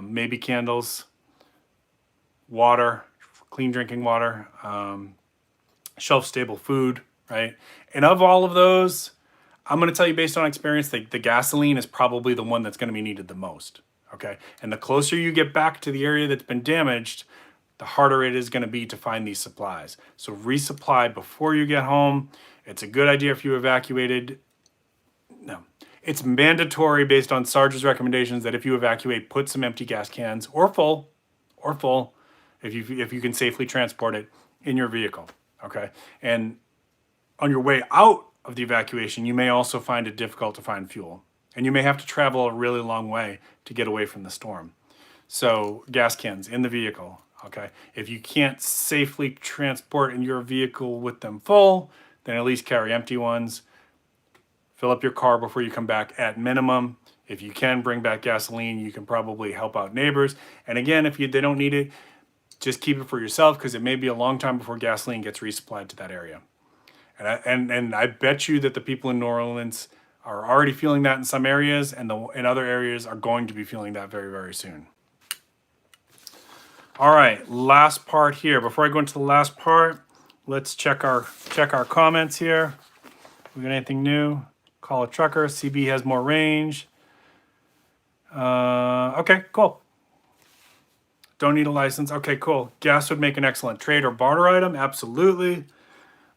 maybe candles, water, clean drinking water, shelf-stable food, right? And of all of those, I'm going to tell you based on experience, the gasoline is probably the one that's going to be needed the most, okay? And the closer you get back to the area that's been damaged, the harder it is going to be to find these supplies. So resupply before you get home. It's a good idea if you evacuated. No, it's mandatory based on Sarge's recommendations that if you evacuate, put some empty gas cans or full, if you can safely transport it in your vehicle, okay? And on your way out of the evacuation, you may also find it difficult to find fuel. And you may have to travel a really long way to get away from the storm. So gas cans in the vehicle, okay? If you can't safely transport in your vehicle with them full, then at least carry empty ones. Fill up your car before you come back at minimum. If you can bring back gasoline, you can probably help out neighbors. And again, if they don't need it, just keep it for yourself, because it may be a long time before gasoline gets resupplied to that area. And I bet you that the people in New Orleans are already feeling that in some areas, and in other areas are going to be feeling that very, very soon. All right, last part here. Before I go into the last part, let's check our comments here. We got anything new? Call a trucker. CB has more range. Okay, cool. Don't need a license. Okay, cool. Gas would make an excellent trade or barter item. Absolutely.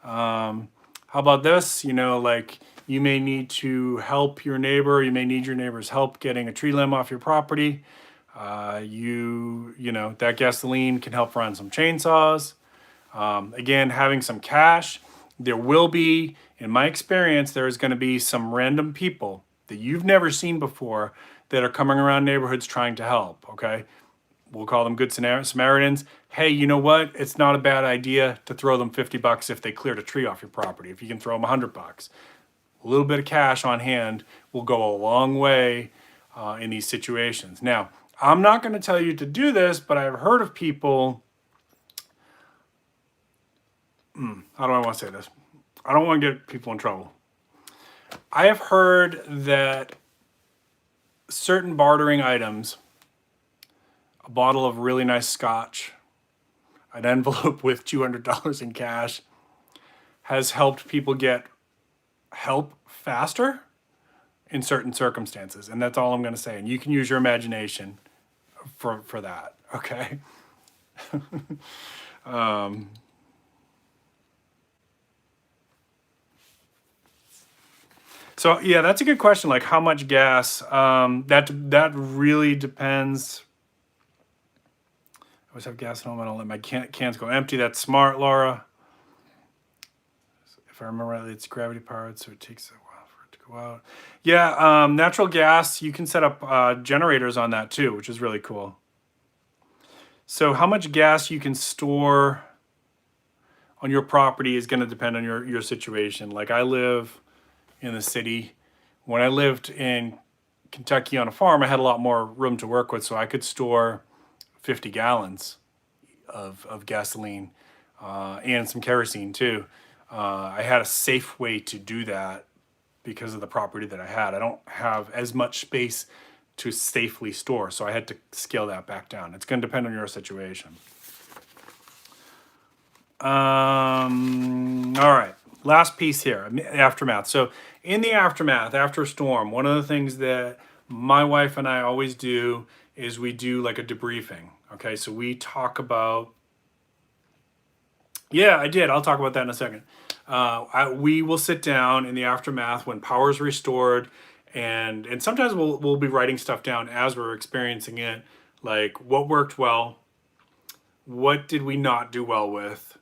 How about this? You know, like, you may need to help your neighbor. You may need your neighbor's help getting a tree limb off your property. You know, that gasoline can help run some chainsaws. Again, having some cash. There will be, in my experience, there's going to be some random people that you've never seen before that are coming around neighborhoods trying to help, okay? We'll call them good Samaritans. Hey, you know what? It's not a bad idea to throw them $50 if they cleared a tree off your property. If you can throw them $100, a little bit of cash on hand will go a long way in these situations. Now, I'm not going to tell you to do this, but I've heard of people. How do I want to say this? I don't want to get people in trouble. I have heard that certain bartering items, a bottle of really nice scotch, an envelope with $200 in cash, has helped people get help faster in certain circumstances. And that's all I'm going to say. And you can use your imagination for that, okay? So yeah, that's a good question. Like, how much gas? That really depends. I always have gas at home. I don't let my cans go empty. That's smart, Laura. If I remember rightly, it's gravity powered, so it takes a while for it to go out. Yeah, natural gas. You can set up generators on that too, which is really cool. So how much gas you can store on your property is going to depend on your situation. Like, I live in the city. When I lived in Kentucky on a farm, I had a lot more room to work with, so I could store 50 gallons of gasoline and some kerosene too. I had a safe way to do that because of the property that I had. I don't have as much space to safely store, so I had to scale that back down. It's going to depend on your situation. All right, last piece here, aftermath. So in the aftermath, after a storm, one of the things that my wife and I always do is we do like a debriefing. Okay, so we talk about, yeah, I did. I'll talk about that in a second. We will sit down in the aftermath when power is restored, and sometimes we'll be writing stuff down as we're experiencing it, like what worked well, what did we not do well with,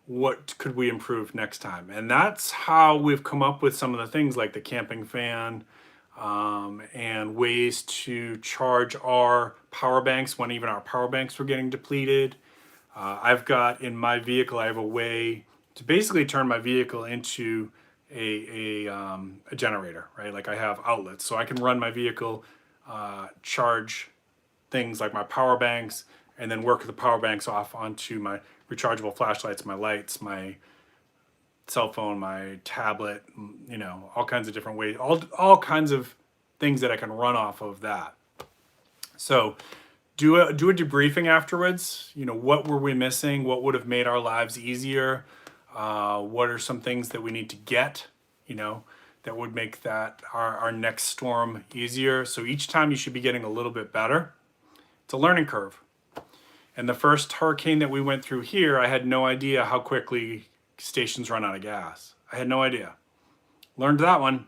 what could we improve next time. And that's how we've come up with some of the things like the camping fan, and ways to charge our power banks when even our power banks were getting depleted. I've got in my vehicle, I have a way to basically turn my vehicle into a generator, right? Like, I have outlets, so I can run my vehicle, charge things like my power banks, and then work the power banks off onto my rechargeable flashlights, my lights, my cell phone, my tablet, you know, all kinds of different ways, all kinds of things that I can run off of that. So do a debriefing afterwards. You know, what were we missing? What would have made our lives easier? What are some things that we need to get, you know, that would make that our next storm easier? So each time you should be getting a little bit better. It's a learning curve. And the first hurricane that we went through here, I had no idea how quickly stations run out of gas. I had no idea. Learned that one.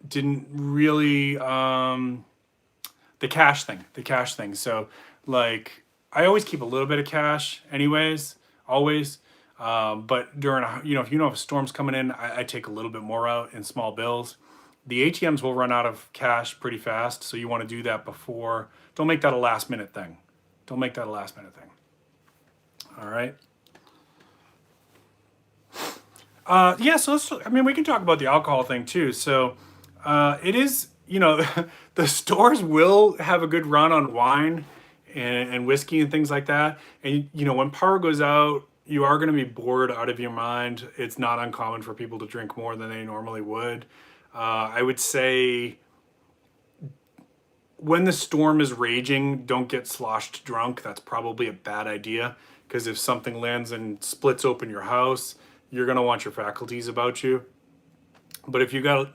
Didn't really, the cash thing. So, like, I always keep a little bit of cash anyways, always. But during, if a storm's coming in, I take a little bit more out in small bills. The ATMs will run out of cash pretty fast, so you want to do that before. Don't make that a last minute thing. All right. Yeah, so I mean, we can talk about the alcohol thing too. So it is, the stores will have a good run on wine and whiskey and things like that. And, when power goes out, you are going to be bored out of your mind. It's not uncommon for people to drink more than they normally would. I would say when the storm is raging, don't get sloshed drunk. That's probably a bad idea, because if something lands and splits open your house, you're going to want your faculties about you. But if you got,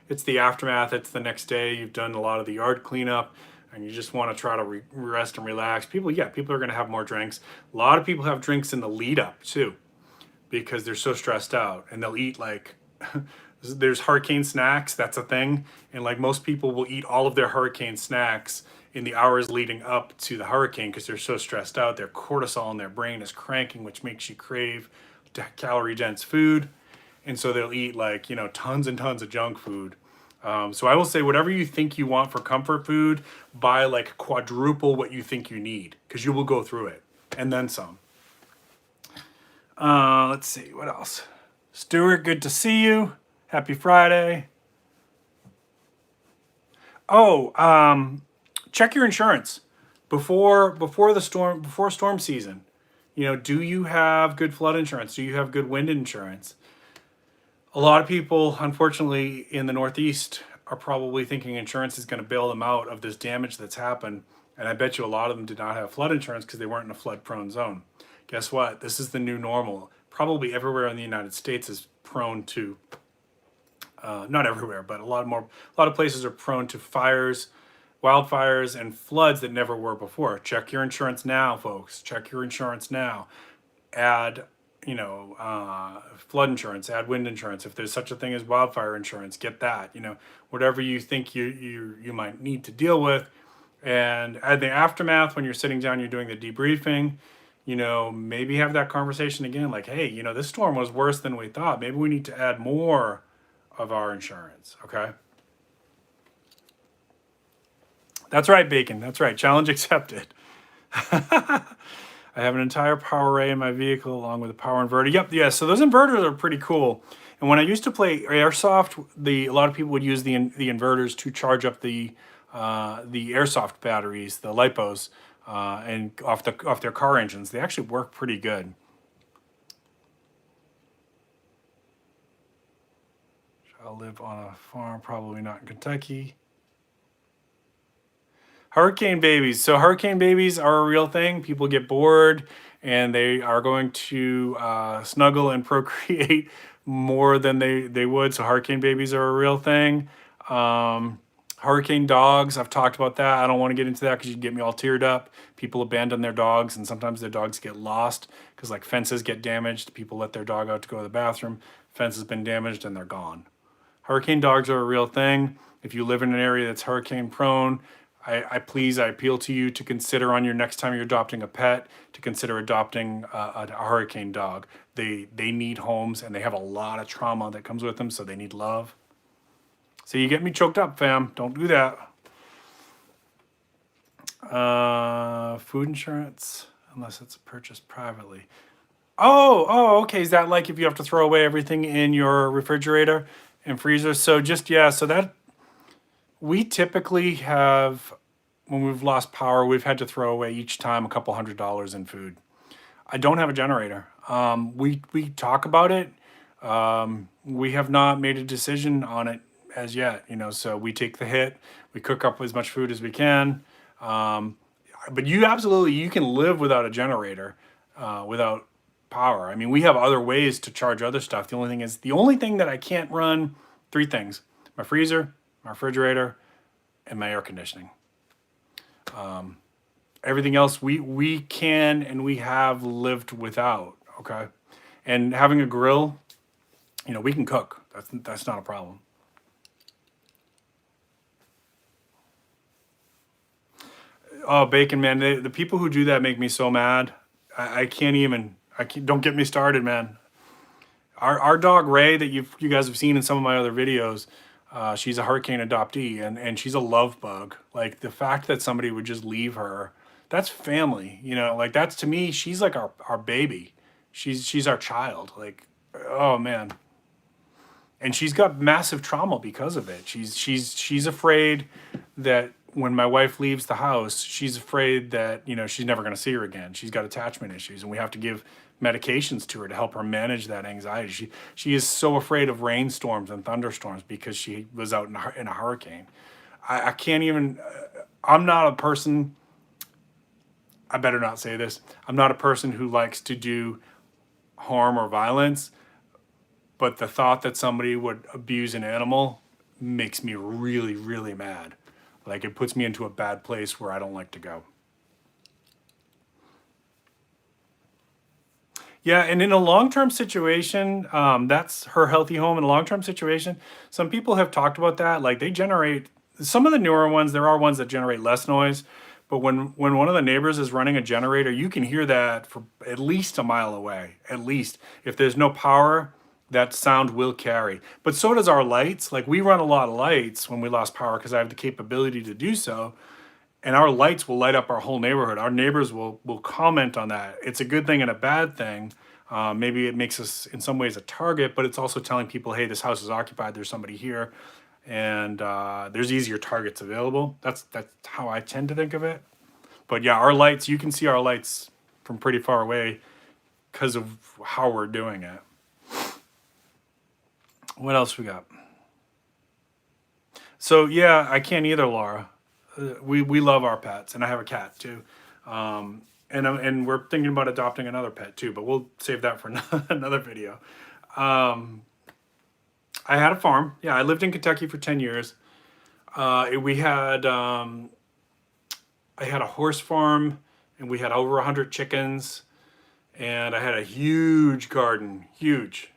it's the aftermath, it's the next day, you've done a lot of the yard cleanup, and you just want to try to rest and relax. People are going to have more drinks. A lot of people have drinks in the lead up too, because they're so stressed out, and they'll eat like, there's hurricane snacks, that's a thing. And like most people will eat all of their hurricane snacks in the hours leading up to the hurricane because they're so stressed out. Their cortisol in their brain is cranking, which makes you crave calorie dense food. And so they'll eat like, tons and tons of junk food. So I will say, whatever you think you want for comfort food, buy like quadruple what you think you need, because you will go through it and then some. Let's see, what else? Stuart, good to see you. Happy Friday. Oh, check your insurance before storm season. Do you have good flood insurance? Do you have good wind insurance? A lot of people, unfortunately, in the Northeast are probably thinking insurance is going to bail them out of this damage that's happened. And I bet you a lot of them did not have flood insurance because they weren't in a flood-prone zone. Guess what? This is the new normal. Probably everywhere in the United States is prone to, not everywhere, but a lot of places are prone to fires, wildfires, and floods that never were before. Check your insurance now, folks. Check your insurance now. Add flood insurance, add wind insurance. If there's such a thing as wildfire insurance, get that. Whatever you think you might need to deal with. And at the aftermath, when you're sitting down, you're doing the debriefing, maybe have that conversation again, like, hey, this storm was worse than we thought. Maybe we need to add more of our insurance, okay? That's right, Bacon. That's right. Challenge accepted. I have an entire power array in my vehicle along with a power inverter. Yep, yeah, so those inverters are pretty cool. And when I used to play airsoft, a lot of people would use the inverters to charge up the airsoft batteries, the lipos, and off their car engines. They actually work pretty good. Shall live on a farm, probably not in Kentucky. Hurricane babies. So hurricane babies are a real thing. People get bored and they are going to snuggle and procreate more than they would. So hurricane babies are a real thing. Hurricane dogs, I've talked about that. I don't want to get into that because you'd get me all teared up. People abandon their dogs, and sometimes their dogs get lost because like fences get damaged. People let their dog out to go to the bathroom. Fence has been damaged and they're gone. Hurricane dogs are a real thing. If you live in an area that's hurricane prone, I appeal to you to consider on your next time you're adopting a pet, to consider adopting a hurricane dog. They need homes and they have a lot of trauma that comes with them, so they need love. So you get me choked up, fam. Don't do that. Food insurance, unless it's purchased privately. Oh, okay. Is that like if you have to throw away everything in your refrigerator and freezer? So so that we typically have, when we've lost power, we've had to throw away each time a couple $100 in food. I don't have a generator. We talk about it. We have not made a decision on it as yet, so we take the hit. We cook up as much food as we can. But you can live without a generator, without power. I mean, we have other ways to charge other stuff. The only thing that I can't run, 3 things: my freezer, my refrigerator, and my air conditioning. Everything else we can and we have lived without, okay? And having a grill, we can cook. That's not a problem. Oh, bacon, man. The people who do that make me so mad. Don't get me started, man. Our dog Ray that you guys have seen in some of my other videos, she's a hurricane adoptee and she's a love bug. Like the fact that somebody would just leave her, that's family, like that's, to me, she's like our baby. She's our child. Like oh man. And she's got massive trauma because of it. She's afraid that when my wife leaves the house, she's afraid that, you know, she's never going to see her again. She's got attachment issues, and we have to give medications to her to help her manage that anxiety. She is so afraid of rainstorms and thunderstorms because she was out in a hurricane. I can't even. I'm not a person. I better not say this. I'm not a person who likes to do harm or violence. But the thought that somebody would abuse an animal makes me really, really mad. Like, it puts me into a bad place where I don't like to go. Yeah, and in a long-term situation, that's her healthy home. In a long-term situation, some people have talked about that. Like, they generate, some of the newer ones, there are ones that generate less noise. But when one of the neighbors is running a generator, you can hear that for at least a mile away, at least. If there's no power, that sound will carry. But so does our lights. Like, we run a lot of lights when we lost power because I have the capability to do so. And our lights will light up our whole neighborhood. Our neighbors will comment on that. It's a good thing and a bad thing. Maybe it makes us in some ways a target, but it's also telling people, hey, this house is occupied, there's somebody here, and there's easier targets available. That's how I tend to think of it. But yeah, our lights, you can see our lights from pretty far away because of how we're doing it. What else we got? So yeah, I can't either, Laura. We love our pets, and I have a cat too. And we're thinking about adopting another pet too, but we'll save that for another video. I had a farm. Yeah, I lived in Kentucky for 10 years. We had I had a horse farm, and we had over 100 chickens, and I had a huge garden, huge.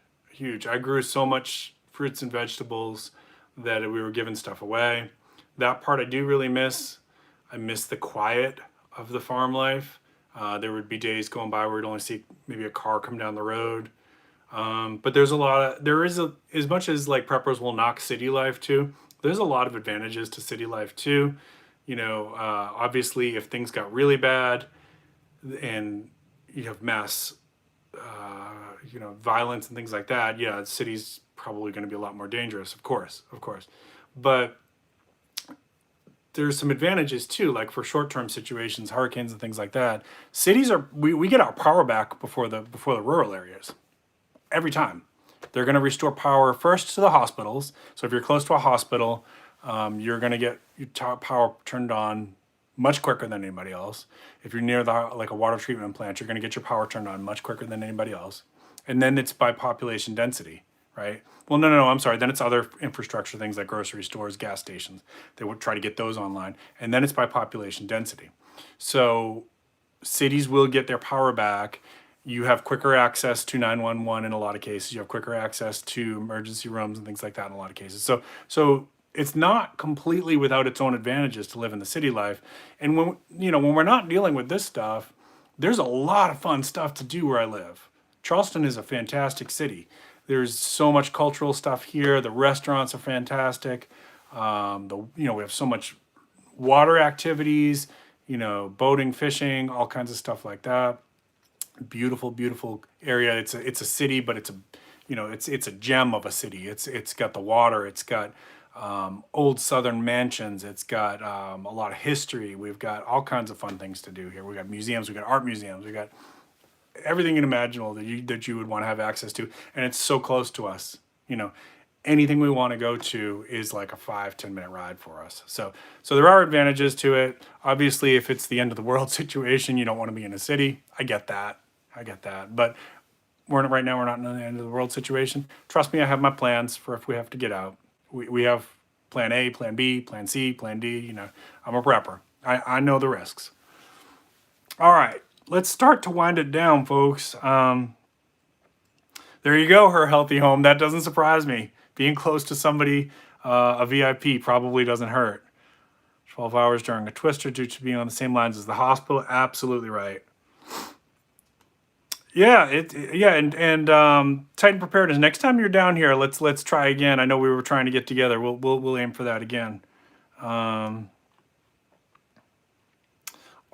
I grew so much fruits and vegetables that we were giving stuff away. That part I do really miss. I miss the quiet of the farm life. There would be days going by where we'd only see maybe a car come down the road. But there's as much as like preppers will knock city life too, there's a lot of advantages to city life too. You know, obviously if things got really bad and you have mass, violence and things like that, yeah, the city's probably going to be a lot more dangerous, of course. But there's some advantages too, like for short-term situations, hurricanes and things like that. Cities we get our power back before the rural areas. Every time. They're going to restore power first to the hospitals. So if you're close to a hospital, you're going to get your power turned on much quicker than anybody else. If you're near like a water treatment plant, you're going to get your power turned on much quicker than anybody else. And then it's by population density, right? Well, no, I'm sorry. Then it's other infrastructure things like grocery stores, gas stations. They would try to get those online. And then it's by population density. So cities will get their power back. You have quicker access to 911 in a lot of cases. You have quicker access to emergency rooms and things like that in a lot of cases. So it's not completely without its own advantages to live in the city life. And when we're not dealing with this stuff, there's a lot of fun stuff to do where I live. Charleston is a fantastic city. There's so much cultural stuff here. The restaurants are fantastic. We have so much water activities, boating, fishing, all kinds of stuff like that. Beautiful area. It's a city, but it's a gem of a city. It's got the water. It's got old Southern mansions. It's got a lot of history. We've got all kinds of fun things to do here. We got museums. We got art museums. We got everything imaginable that you would want to have access to, and it's so close to us. Anything we want to go to is like a 5-10 minute ride for us. So there are advantages to it. Obviously, if it's the end of the world situation, you don't want to be in a city. I get that. But right now we're not in the end of the world situation. Trust me, I have my plans for if we have to get out. We have plan A, plan B, plan C, plan D. I'm a prepper. I know the risks. All right. Let's start to wind it down, folks. There you go, her healthy home. That doesn't surprise me. Being close to somebody, a VIP, probably doesn't hurt. 12 hours during a twister due to being on the same lines as the hospital. Absolutely right. Yeah, and Titan Preparedness. Next time you're down here, let's try again. I know we were trying to get together. We'll aim for that again.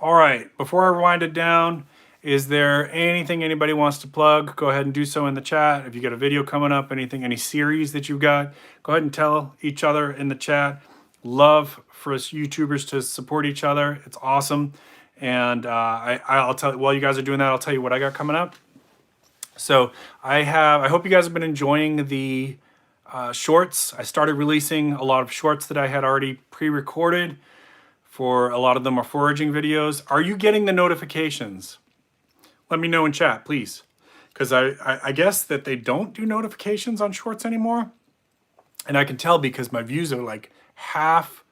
All right, before I wind it down, Is there anything anybody wants to plug? Go ahead and do so in the chat. If you got a video coming up, anything, any series that you've got, go ahead and tell each other in the chat. Love for us YouTubers to support each other. It's awesome. And I'll tell you, while you guys are doing that, I'll tell you what I got coming up. So I hope you guys have been enjoying the shorts. I started releasing a lot of shorts that I had already pre-recorded. For a lot of them are foraging videos. Are you getting the notifications? Let me know in chat, please. Because I guess that they don't do notifications on shorts anymore. And I can tell because my views are like half,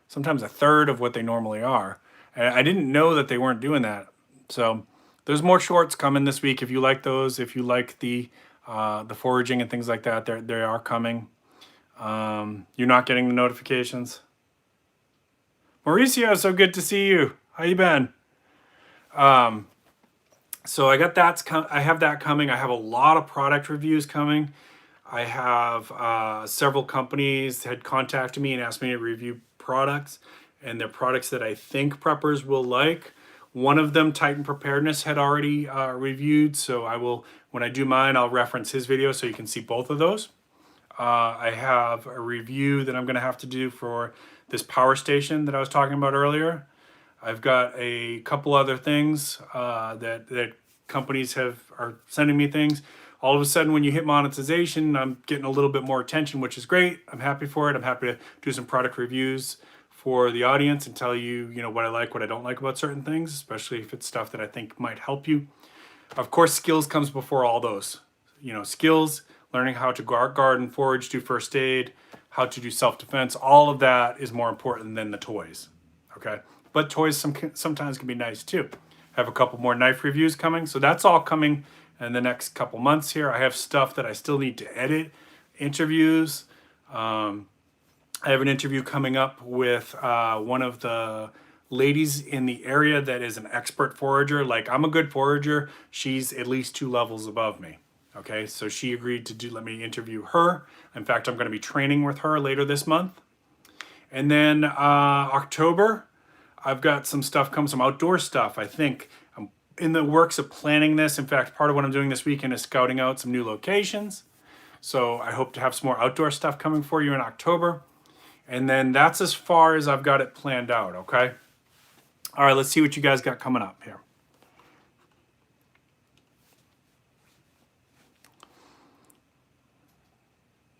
sometimes a third of what they normally are. And I didn't know that they weren't doing that. So there's more shorts coming this week. If you like those, if you like the foraging and things like that, they are coming. You're not getting the notifications. Mauricio, so good to see you. How you been? So I got I have that coming. I have a lot of product reviews coming. I have several companies had contacted me and asked me to review products, and they're products that I think preppers will like. One of them, Titan Preparedness, had already reviewed, so I will, when I do mine, I'll reference his video so you can see both of those. I have a review that I'm going to have to do for this power station that I was talking about earlier. I've got a couple other things that companies are sending me things. All of a sudden, when you hit monetization, I'm getting a little bit more attention, which is great. I'm happy for it. I'm happy to do some product reviews for the audience and tell you, what I like, what I don't like about certain things, especially if it's stuff that I think might help you. Of course, skills comes before all those. Skills, learning how to garden, forage, do first aid, how to do self-defense. All of that is more important than the toys, okay? But toys sometimes can be nice too. I have a couple more knife reviews coming, so that's all coming in the next couple months here. I have stuff that I still need to edit, interviews. I have an interview coming up with one of the ladies in the area that is an expert forager. Like, I'm a good forager. She's at least 2 levels above me. Okay, so she agreed to let me interview her. In fact, I'm going to be training with her later this month. And then October, I've got some stuff coming, some outdoor stuff. I think I'm in the works of planning this. In fact, part of what I'm doing this weekend is scouting out some new locations. So I hope to have some more outdoor stuff coming for you in October. And then that's as far as I've got it planned out, okay? All right, let's see what you guys got coming up here.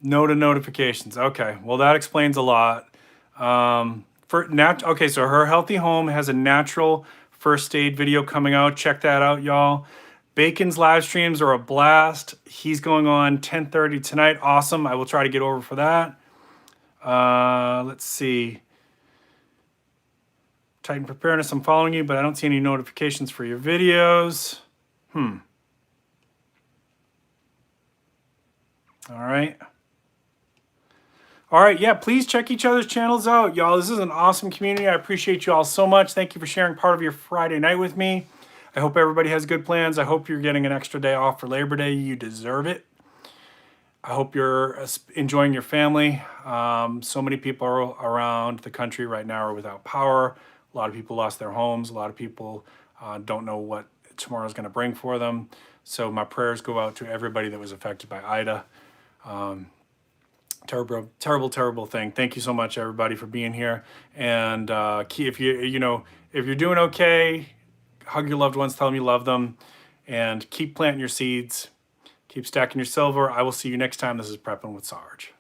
No to notifications. Okay, well, that explains a lot. Okay, so her healthy home has a natural first aid video coming out. Check that out, y'all. Bacon's live streams are a blast. He's going on 10:30 tonight. Awesome. I will try to get over for that. Let's see. Titan Preparedness, I'm following you, but I don't see any notifications for your videos. All right. All right, yeah, please check each other's channels out, y'all. This is an awesome community. I appreciate you all so much. Thank you for sharing part of your Friday night with me. I hope everybody has good plans. I hope you're getting an extra day off for Labor Day. You deserve it. I hope you're enjoying your family. So many people around the country right now are without power. A lot of people lost their homes. A lot of people don't know what tomorrow's going to bring for them. So my prayers go out to everybody that was affected by Ida. Terrible, terrible, terrible thing. Thank you so much, everybody, for being here. And if you're doing okay, hug your loved ones, tell them you love them, and keep planting your seeds, keep stacking your silver. I will see you next time. This is Prepping with Sarge.